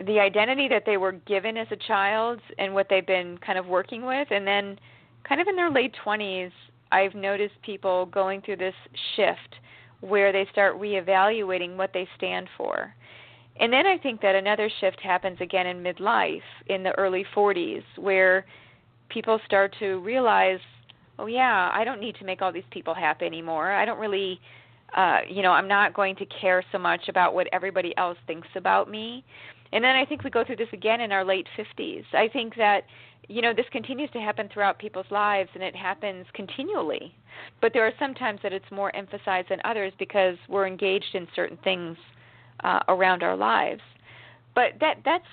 the identity that they were given as a child and what they've been kind of working with. And then kind of in their late 20s, I've noticed people going through this shift where they start reevaluating what they stand for. And then I think that another shift happens again in midlife, in the early 40s, where people start to realize, oh, yeah, I don't need to make all these people happy anymore. I don't really, I'm not going to care so much about what everybody else thinks about me. And then I think we go through this again in our late 50s. I think that, this continues to happen throughout people's lives, and it happens continually. But there are some times that it's more emphasized than others because we're engaged in certain things around our lives. But that's,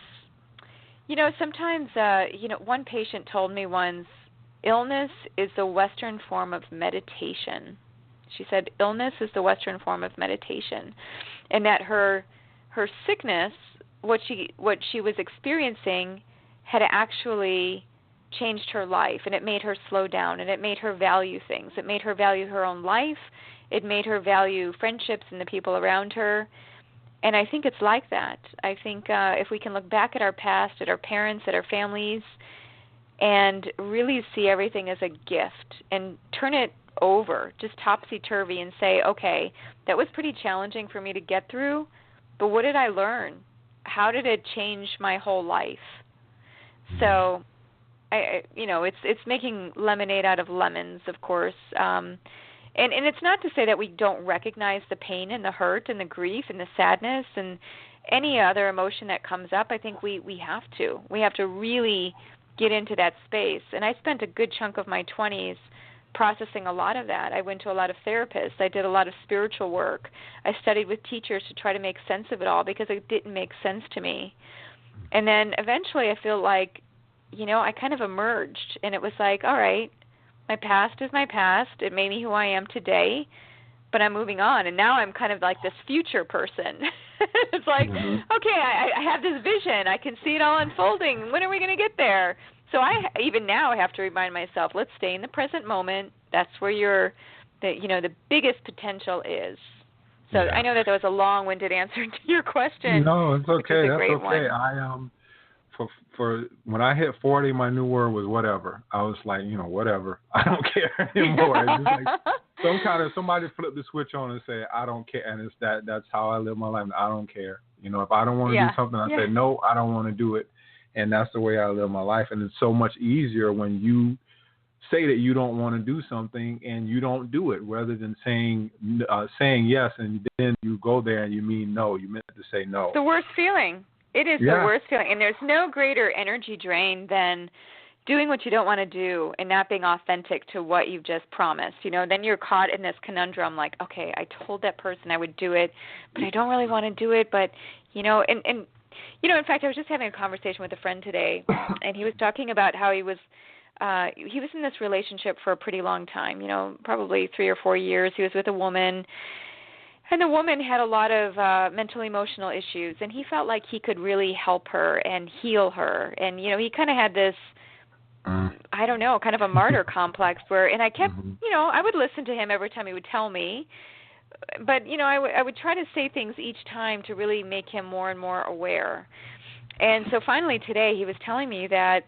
sometimes, one patient told me once, illness is the Western form of meditation. She said illness is the Western form of meditation, and that her sickness, what she was experiencing, had actually changed her life, and it made her slow down, and it made her value things. It made her value her own life. It made her value friendships and the people around her. And I think it's like that. I think if we can look back at our past, at our parents, at our families, and really see everything as a gift and turn it over, just topsy-turvy, and say, okay, that was pretty challenging for me to get through, but what did I learn? How did it change my whole life? So, it's making lemonade out of lemons, of course. And it's not to say that we don't recognize the pain and the hurt and the grief and the sadness and any other emotion that comes up, I think we have to. We have to really get into that space. And I spent a good chunk of my 20s processing a lot of that. I went to a lot of therapists. I did a lot of spiritual work. I studied with teachers to try to make sense of it all because it didn't make sense to me. And then eventually I feel like, I kind of emerged, and it was like, all right, my past is my past. It made me who I am today, but I'm moving on. And now I'm kind of like this future person. It's like, okay, I have this vision. I can see it all unfolding. When are we going to get there? So even now I have to remind myself, let's stay in the present moment. That's where the biggest potential is. So I know that was a long-winded answer to your question. No, it's okay. That's okay. One. I for when I hit 40, my new word was whatever. I was like, whatever. I don't care anymore. It's just like somebody flipped the switch on and say, I don't care, and it's that's how I live my life. I don't care. If I don't want to do something, I say no, I don't want to do it, and that's the way I live my life. And it's so much easier when you say that you don't want to do something and you don't do it, rather than saying yes and then you go there and you mean no. You meant to say no. The worst feeling. It is the worst feeling. And there's no greater energy drain than doing what you don't want to do and not being authentic to what you've just promised. Then you're caught in this conundrum like, okay, I told that person I would do it, but I don't really want to do it. But, in fact, I was just having a conversation with a friend today, and he was talking about how he was in this relationship for a pretty long time, probably 3 or 4 years. He was with a woman, and the woman had a lot of mental, emotional issues, and he felt like he could really help her and heal her. And, he kind of had this, I don't know, kind of a martyr complex and I kept, I would listen to him every time he would tell me. But, I would try to say things each time to really make him more and more aware. And so finally today he was telling me that,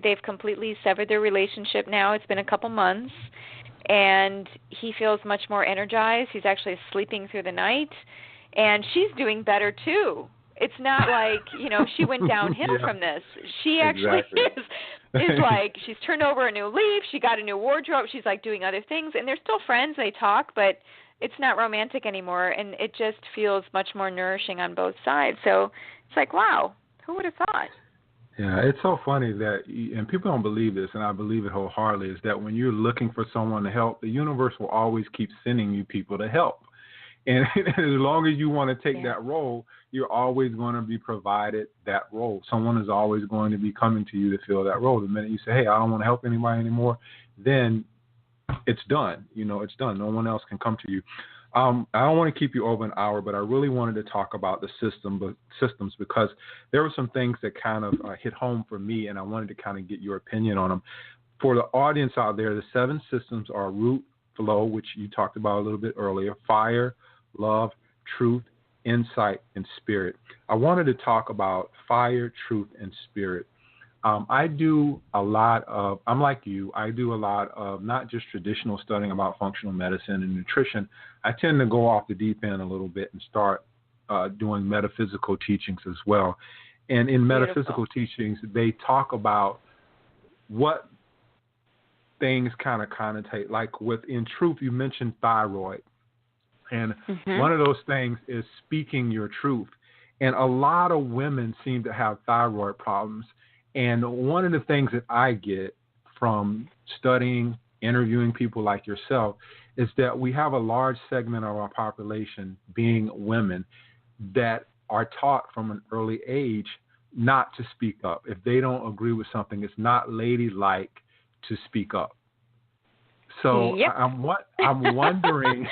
they've completely severed their relationship now. It's been a couple months, and he feels much more energized. He's actually sleeping through the night, and she's doing better too. It's not like, she went downhill from this. She actually is like, she's turned over a new leaf. She got a new wardrobe. She's like doing other things, and they're still friends. They talk, but it's not romantic anymore, and it just feels much more nourishing on both sides. So it's like, wow, who would have thought? Yeah, it's so funny that, and people don't believe this, and I believe it wholeheartedly, is that when you're looking for someone to help, the universe will always keep sending you people to help. And as long as you want to take that role, you're always going to be provided that role. Someone is always going to be coming to you to fill that role. The minute you say, hey, I don't want to help anybody anymore, then it's done. It's done. No one else can come to you. I don't want to keep you over an hour, but I really wanted to talk about the systems because there were some things that kind of hit home for me, and I wanted to kind of get your opinion on them. For the audience out there, the 7 systems are root, flow, which you talked about a little bit earlier, fire, love, truth, insight, and spirit. I wanted to talk about fire, truth, and spirit. I do a lot of, I'm like you, I do a lot of not just traditional studying about functional medicine and nutrition. I tend to go off the deep end a little bit and start doing metaphysical teachings as well. And in metaphysical teachings, they talk about what things kind of connotate. Like in truth, you mentioned thyroid. And one of those things is speaking your truth. And a lot of women seem to have thyroid problems. And one of the things that I get from studying, interviewing people like yourself, is that we have a large segment of our population, being women, that are taught from an early age not to speak up. If they don't agree with something, it's not ladylike to speak up. So I'm wondering...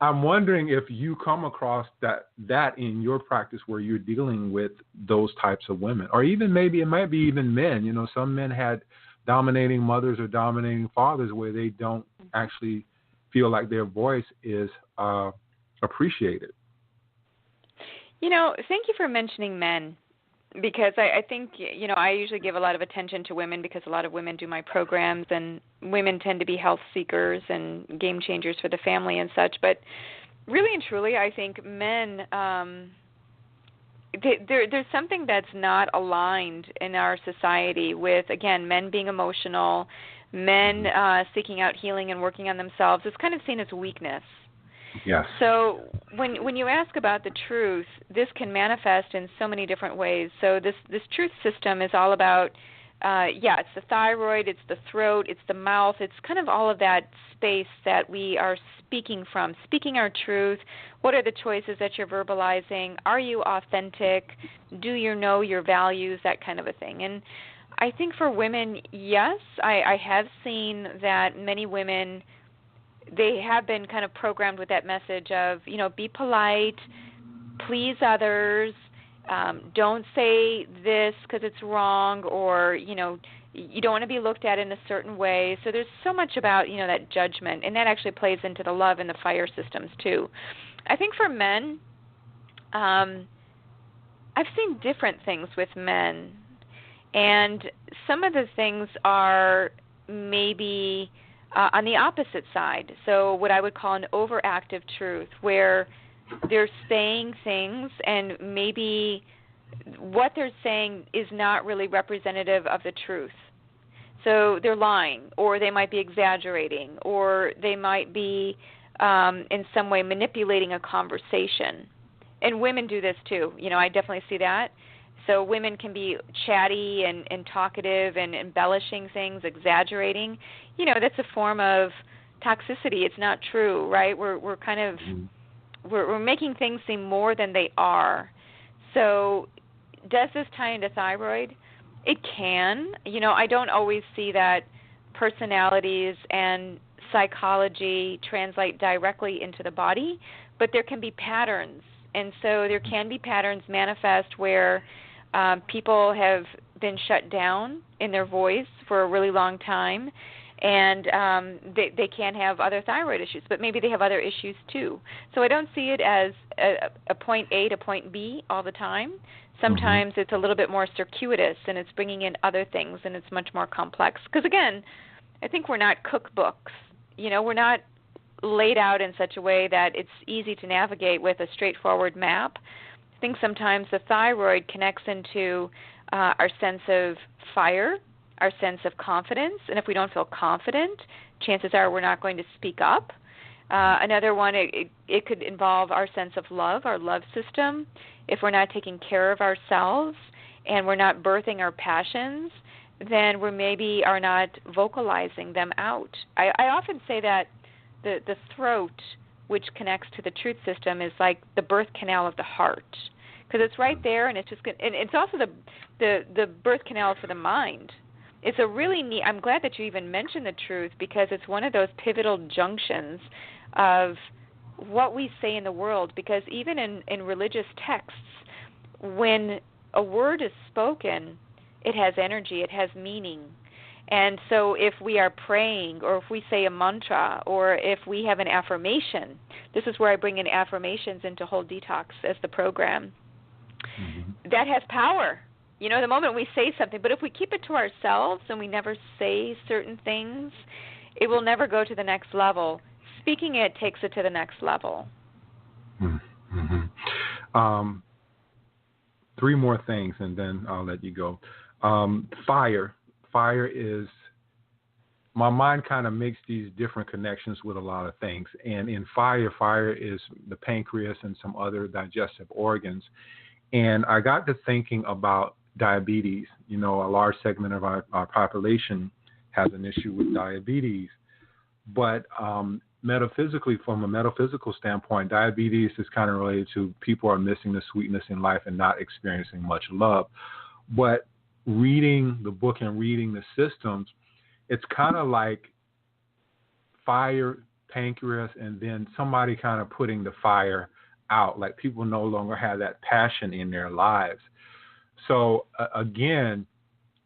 I'm wondering if you come across that in your practice where you're dealing with those types of women, or even maybe it might be even men. Some men had dominating mothers or dominating fathers where they don't actually feel like their voice is appreciated. Thank you for mentioning men, because I think, I usually give a lot of attention to women because a lot of women do my programs, and women tend to be health seekers and game changers for the family and such. But really and truly, I think men, there's something that's not aligned in our society with, again, men being emotional, men seeking out healing and working on themselves. It's kind of seen as weakness. Yes. So when you ask about the truth, this can manifest in so many different ways. So this truth system is all about, it's the thyroid, it's the throat, it's the mouth, it's kind of all of that space that we are speaking from, speaking our truth. What are the choices that you're verbalizing? Are you authentic? Do you know your values? That kind of a thing. And I think for women, yes, I have seen that many women, they have been kind of programmed with that message of, be polite, please others, don't say this because it's wrong, or, you don't want to be looked at in a certain way. So there's so much about, that judgment, and that actually plays into the love and the fire systems too. I think for men, I've seen different things with men, and some of the things are maybe on the opposite side. So what I would call an overactive truth, where they're saying things and maybe what they're saying is not really representative of the truth. So they're lying, or they might be exaggerating, or they might be in some way manipulating a conversation. And women do this too. I definitely see that. So women can be chatty and talkative and embellishing things, exaggerating. That's a form of toxicity. It's not true, right? We're kind of we're making things seem more than they are. So does this tie into thyroid? It can. I don't always see that personalities and psychology translate directly into the body, but there can be patterns. And so there can be patterns manifest where people have been shut down in their voice for a really long time, and they can have other thyroid issues, but maybe they have other issues too. So I don't see it as a point A to point B all the time. Sometimes it's a little bit more circuitous, and it's bringing in other things, and it's much more complex. Because, again, I think we're not cookbooks. We're not laid out in such a way that it's easy to navigate with a straightforward map. I think sometimes the thyroid connects into our sense of fire, our sense of confidence, and if we don't feel confident, chances are we're not going to speak up. Another one, it could involve our sense of love, our love system. If we're not taking care of ourselves and we're not birthing our passions, then we maybe are not vocalizing them out. I often say that the throat, which connects to the truth system, is like the birth canal of the heart, because it's right there, and it's just and it's also the birth canal for the mind. It's a really neat. I'm glad that you even mentioned the truth, because it's one of those pivotal junctions of what we say in the world. Because even in religious texts, when a word is spoken, it has energy, it has meaning. And so if we are praying, or if we say a mantra, or if we have an affirmation, this is where I bring in affirmations into Whole Detox as the program, that has power. The moment we say something, but if we keep it to ourselves and we never say certain things, it will never go to the next level. Speaking it takes it to the next level. Three more things, and then I'll let you go. Fire. Fire is, my mind kind of makes these different connections with a lot of things. And in fire is the pancreas and some other digestive organs. And I got to thinking about diabetes. A large segment of our population has an issue with diabetes. But metaphysically, from a metaphysical standpoint, diabetes is kind of related to people are missing the sweetness in life and not experiencing much love. But reading the book and reading the systems, it's kind of like fire, pancreas, and then somebody kind of putting the fire out, like people no longer have that passion in their lives. So again,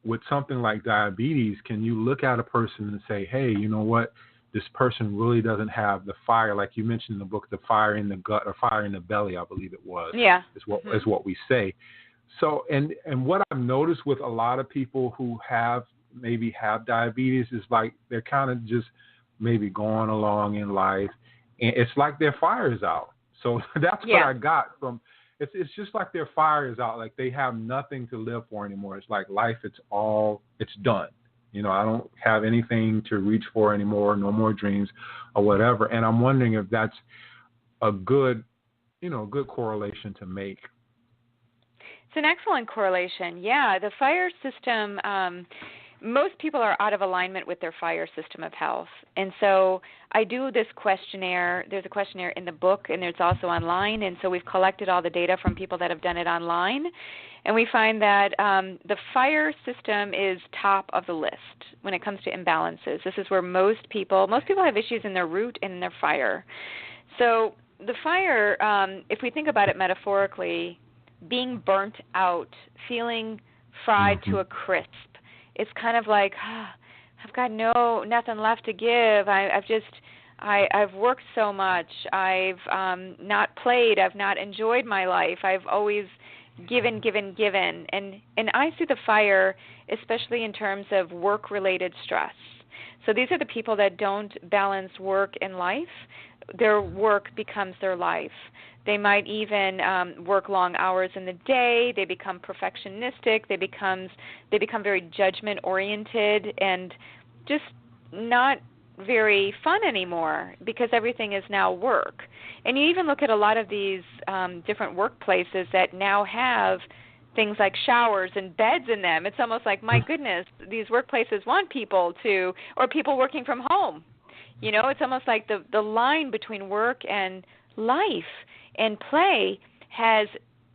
with something like diabetes, can you look at a person and say, hey, you know what, this person really doesn't have the fire, like you mentioned in the book, the fire in the gut or fire in the belly, I believe it was. Yeah. Is what we say. So, and what I've noticed with a lot of people who maybe have diabetes is like they're kind of just maybe going along in life, and it's like their fire is out. So that's what I got from. It's just like their fire is out. Like they have nothing to live for anymore. It's like life. It's done. I don't have anything to reach for anymore. No more dreams, or whatever. And I'm wondering if that's a good, good correlation to make. It's an excellent correlation. Yeah, the fire system, most people are out of alignment with their fire system of health. And so I do this questionnaire. There's a questionnaire in the book, and there's also online. And so we've collected all the data from people that have done it online. And we find that the fire system is top of the list when it comes to imbalances. This is where most people have issues in their root and in their fire. So the fire, if we think about it metaphorically, being burnt out, feeling fried to a crisp. It's kind of like, I've got nothing left to give. I've worked so much. I've not played. I've not enjoyed my life. I've always given. And I see the fire, especially in terms of work-related stress. So these are the people that don't balance work and life. Their work becomes their life. They might even work long hours in the day. They become perfectionistic. They become very judgment-oriented and just not very fun anymore because everything is now work. And you even look at a lot of these different workplaces that now have things like showers and beds in them. It's almost like, my goodness, these workplaces want people to, or people working from home. It's almost like the line between work and life and play has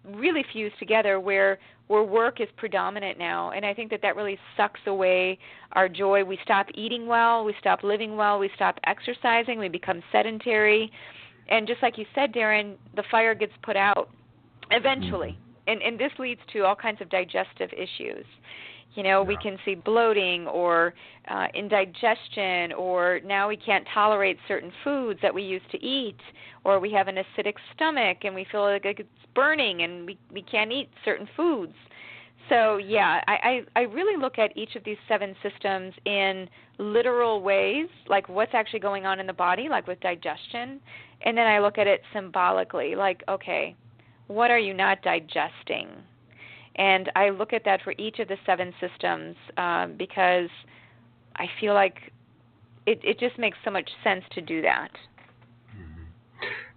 really fused together where work is predominant now. And I think that really sucks away our joy. We stop eating well. We stop living well. We stop exercising. We become sedentary. And just like you said, Darren, the fire gets put out eventually. And this leads to all kinds of digestive issues. We can see bloating or indigestion, or now we can't tolerate certain foods that we used to eat, or we have an acidic stomach and we feel like it's burning and we can't eat certain foods. So, yeah, I really look at each of these 7 systems in literal ways, like what's actually going on in the body, like with digestion, and then I look at it symbolically, like, okay, what are you not digesting? And I look at that for each of the 7 systems because I feel like it just makes so much sense to do that.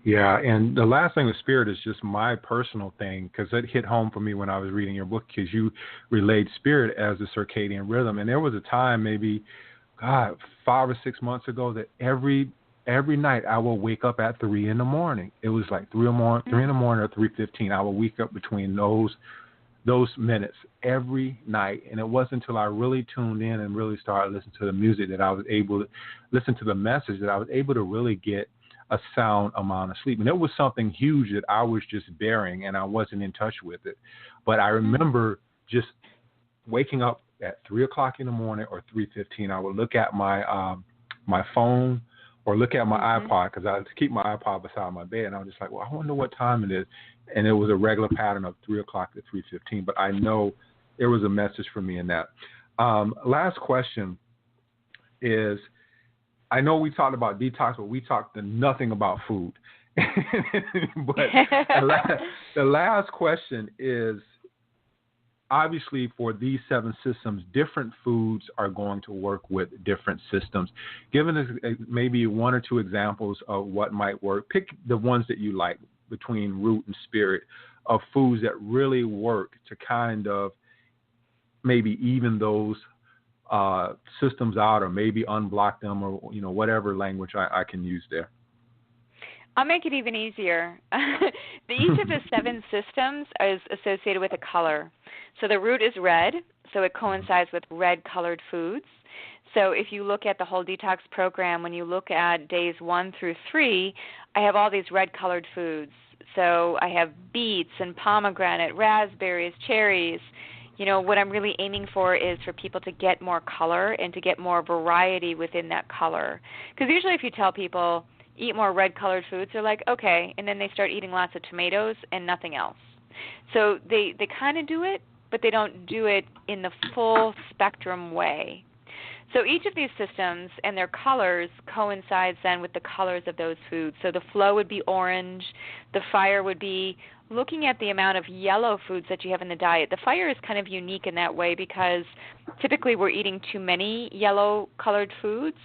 Yeah, and the last thing with spirit is just my personal thing, because it hit home for me when I was reading your book, because you relayed spirit as a circadian rhythm. And there was a time, maybe, 5 or 6 months ago, that every night I will wake up at 3 in the morning. It was like 3 in the morning or 3:15. I will wake up between those minutes every night. And it wasn't until I really tuned in and really started listening to the music that I was able to listen to the message, that I was able to really get a sound amount of sleep. And it was something huge that I was just bearing, and I wasn't in touch with it. But I remember just waking up at 3 o'clock in the morning or 3:15. I would look at my phone or look at my iPod, because I keep my iPod beside my bed, and I was just like, well, I wonder what time it is. And it was a regular pattern of 3 o'clock to 3:15. But I know there was a message for me in that. Last question is, I know we talked about detox, but we talked nothing about food. But the last question is, obviously for these 7 systems, different foods are going to work with different systems. Given us maybe 1 or 2 examples of what might work, pick the ones that you like between root and spirit, of foods that really work to kind of maybe even those systems out, or maybe unblock them, or whatever language I can use there. I'll make it even easier. Each of the 7 systems is associated with a color. So the root is red, so it coincides with red-colored foods. So if you look at the whole detox program, when you look at days 1 through 3, I have all these red-colored foods. So I have beets and pomegranate, raspberries, cherries. What I'm really aiming for is for people to get more color and to get more variety within that color. Because usually if you tell people, eat more red-colored foods, they're like, okay, and then they start eating lots of tomatoes and nothing else. So they kind of do it, but they don't do it in the full spectrum way. So each of these systems and their colors coincides then with the colors of those foods. So the flow would be orange. The fire would be looking at the amount of yellow foods that you have in the diet. The fire is kind of unique in that way because typically we're eating too many yellow-colored foods.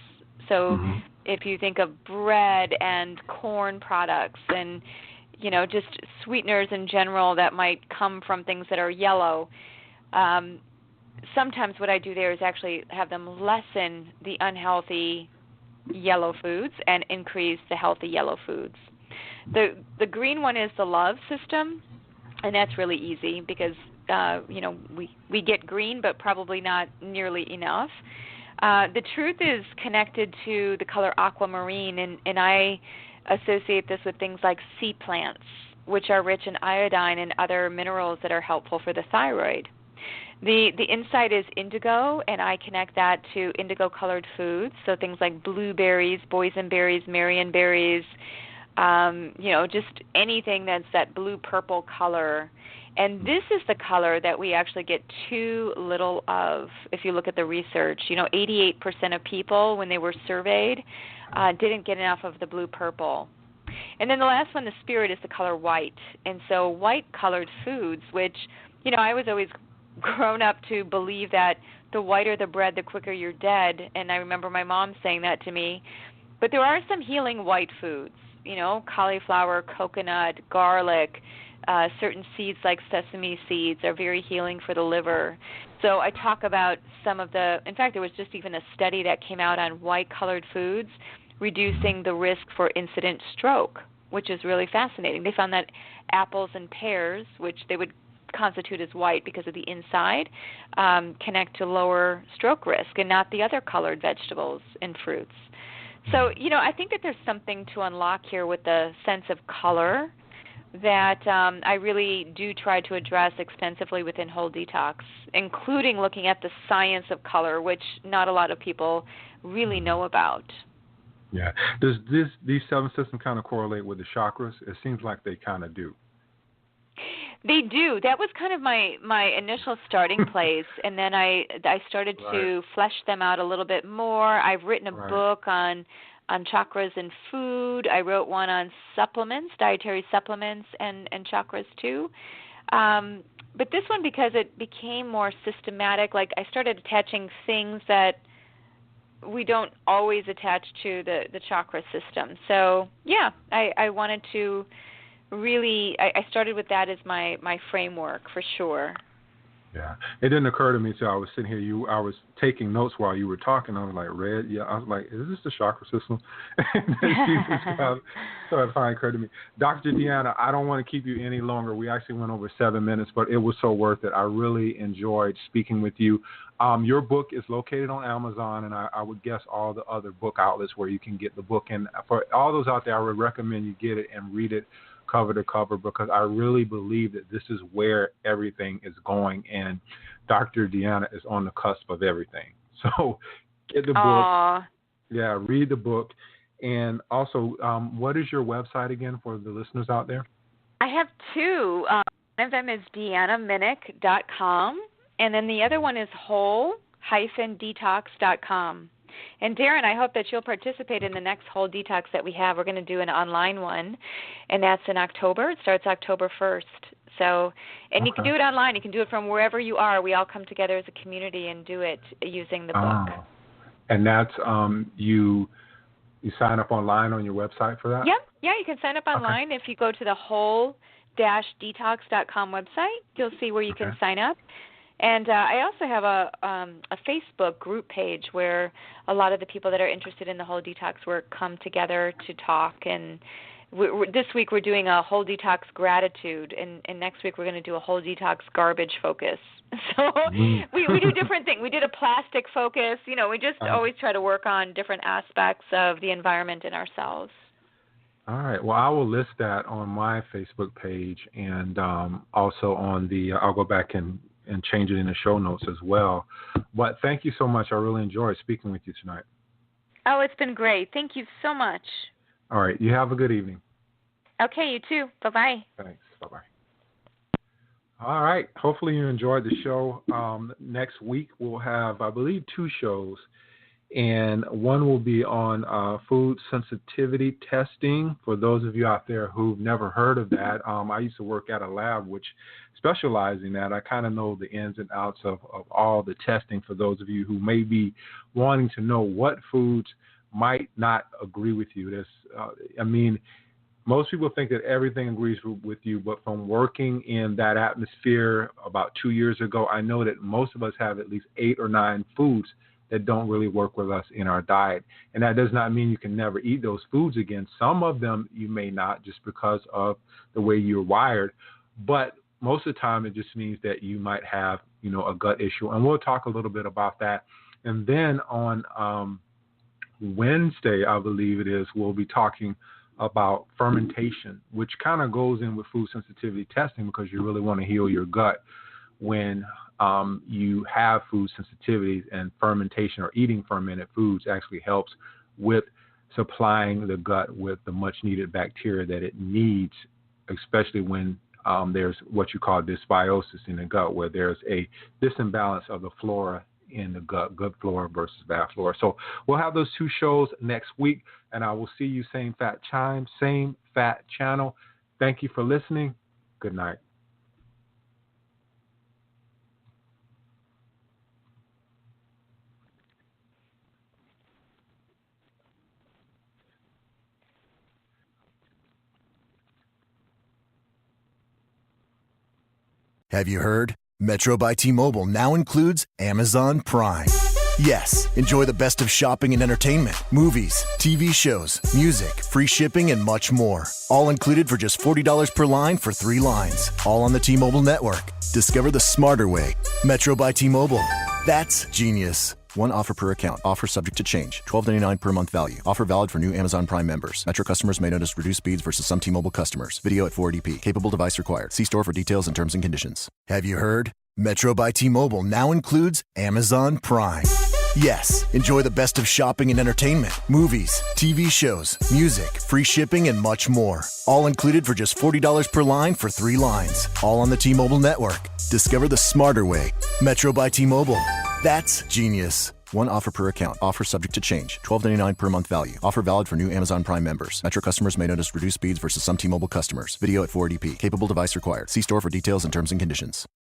So if you think of bread and corn products and, just sweeteners in general that might come from things that are yellow, sometimes what I do there is actually have them lessen the unhealthy yellow foods and increase the healthy yellow foods. The green one is the love system, and that's really easy because we get green, but probably not nearly enough. The truth is connected to the color aquamarine, and I associate this with things like sea plants, which are rich in iodine and other minerals that are helpful for the thyroid. The inside is indigo, and I connect that to indigo-colored foods, so things like blueberries, boysenberries, marionberries, just anything that's that blue-purple color. And this is the color that we actually get too little of. If you look at the research, 88% of people, when they were surveyed, didn't get enough of the blue-purple. And then the last one, the spirit, is the color white. And so white-colored foods, which, I was always grown up to believe that the whiter the bread, the quicker you're dead. And I remember my mom saying that to me. But there are some healing white foods, cauliflower, coconut, garlic, certain seeds like sesame seeds are very healing for the liver. So I talk about some of in fact, there was just even a study that came out on white-colored foods reducing the risk for incident stroke, which is really fascinating. They found that apples and pears, which they would constitute as white because of the inside, connect to lower stroke risk and not the other colored vegetables and fruits. So, I think that there's something to unlock here with the sense of color that I really do try to address extensively within Whole Detox, including looking at the science of color, which not a lot of people really know about. Yeah. Does these 7 systems kind of correlate with the chakras? It seems like they kind of do. They do. That was kind of my initial starting place, and then I started to flesh them out a little bit more. I've written a book on chakras and food. I wrote one on supplements, dietary supplements, and chakras too. But this one, because it became more systematic, like I started attaching things that we don't always attach to the chakra system. So, yeah, I wanted to really, I started with that as my framework for sure. Yeah. It didn't occur to me until I was sitting here. I was taking notes while you were talking. I was like, red? Yeah. I was like, is this the chakra system? And then so it finally occurred to me. Dr. Deanna, I don't want to keep you any longer. We actually went over 7 minutes, but it was so worth it. I really enjoyed speaking with you. Your book is located on Amazon, and I would guess all the other book outlets where you can get the book. And for all those out there, I would recommend you get it and read it cover to cover, because I really believe that this is where everything is going, and Dr. Deanna is on the cusp of everything. So get the book. Yeah, read the book. And also, what is your website again for the listeners out there? I have 2. One of them is deannaminich.com, and then the other one is whole-detox.com. And Darren, I hope that you'll participate in the next Whole Detox that we have. We're going to do an online one, and that's in October. It starts October 1st. So, and you can do it online. You can do it from wherever you are. We all come together as a community and do it using the book. And that's you sign up online on your website for that? Yep. Yeah, you can sign up online. If you go to the whole-detox.com website, you'll see where you can sign up. And I also have a Facebook group page where a lot of the people that are interested in the Whole Detox work come together to talk. And this week we're doing a Whole Detox gratitude, and next week we're going to do a Whole Detox garbage focus. So we do different things. We did a plastic focus. We just always try to work on different aspects of the environment and ourselves. All right. Well, I will list that on my Facebook page, and also on I'll go back and change it in the show notes as well. But thank you so much. I really enjoyed speaking with you tonight. Oh, it's been great. Thank you so much. All right. You have a good evening. Okay, you too. Bye-bye. Thanks. Bye-bye. All right. Hopefully you enjoyed the show. Next week we'll have, I believe, 2 shows. And one will be on food sensitivity testing. For those of you out there who've never heard of that, I used to work at a lab which specializes in that. I kind of know the ins and outs of all the testing for those of you who may be wanting to know what foods might not agree with you. Most people think that everything agrees with you, but from working in that atmosphere about 2 years ago, I know that most of us have at least 8 or 9 foods that don't really work with us in our diet. And that does not mean you can never eat those foods again. Some of them you may not, just because of the way you're wired. But most of the time it just means that you might have, a gut issue. And we'll talk a little bit about that. And then on Wednesday, I believe it is, we'll be talking about fermentation, which kind of goes in with food sensitivity testing, because you really want to heal your gut when you have food sensitivities, and fermentation or eating fermented foods actually helps with supplying the gut with the much needed bacteria that it needs, especially when there's what you call dysbiosis in the gut, where there's a disimbalance of the flora in the gut, good flora versus bad flora. So we'll have those 2 shows next week, and I will see you same fat time, same fat channel. Thank you for listening. Good night. Have you heard? Metro by T-Mobile now includes Amazon Prime. Yes, enjoy the best of shopping and entertainment, movies, TV shows, music, free shipping, and much more. All included for just $40 per line for 3 lines. All on the T-Mobile network. Discover the smarter way. Metro by T-Mobile. That's genius. One offer per account. Offer subject to change. $12.99 per month value. Offer valid for new Amazon Prime members. Metro customers may notice reduced speeds versus some T-Mobile customers. Video at 480p. Capable device required. See store for details and terms and conditions. Have you heard? Metro by T-Mobile now includes Amazon Prime. Yes, enjoy the best of shopping and entertainment, movies, TV shows, music, free shipping, and much more. All included for just $40 per line for 3 lines. All on the T-Mobile network. Discover the smarter way. Metro by T-Mobile. That's genius. One offer per account. Offer subject to change. $12.99 per month value. Offer valid for new Amazon Prime members. Metro customers may notice reduced speeds versus some T-Mobile customers. Video at 480p. Capable device required. See store for details and terms and conditions.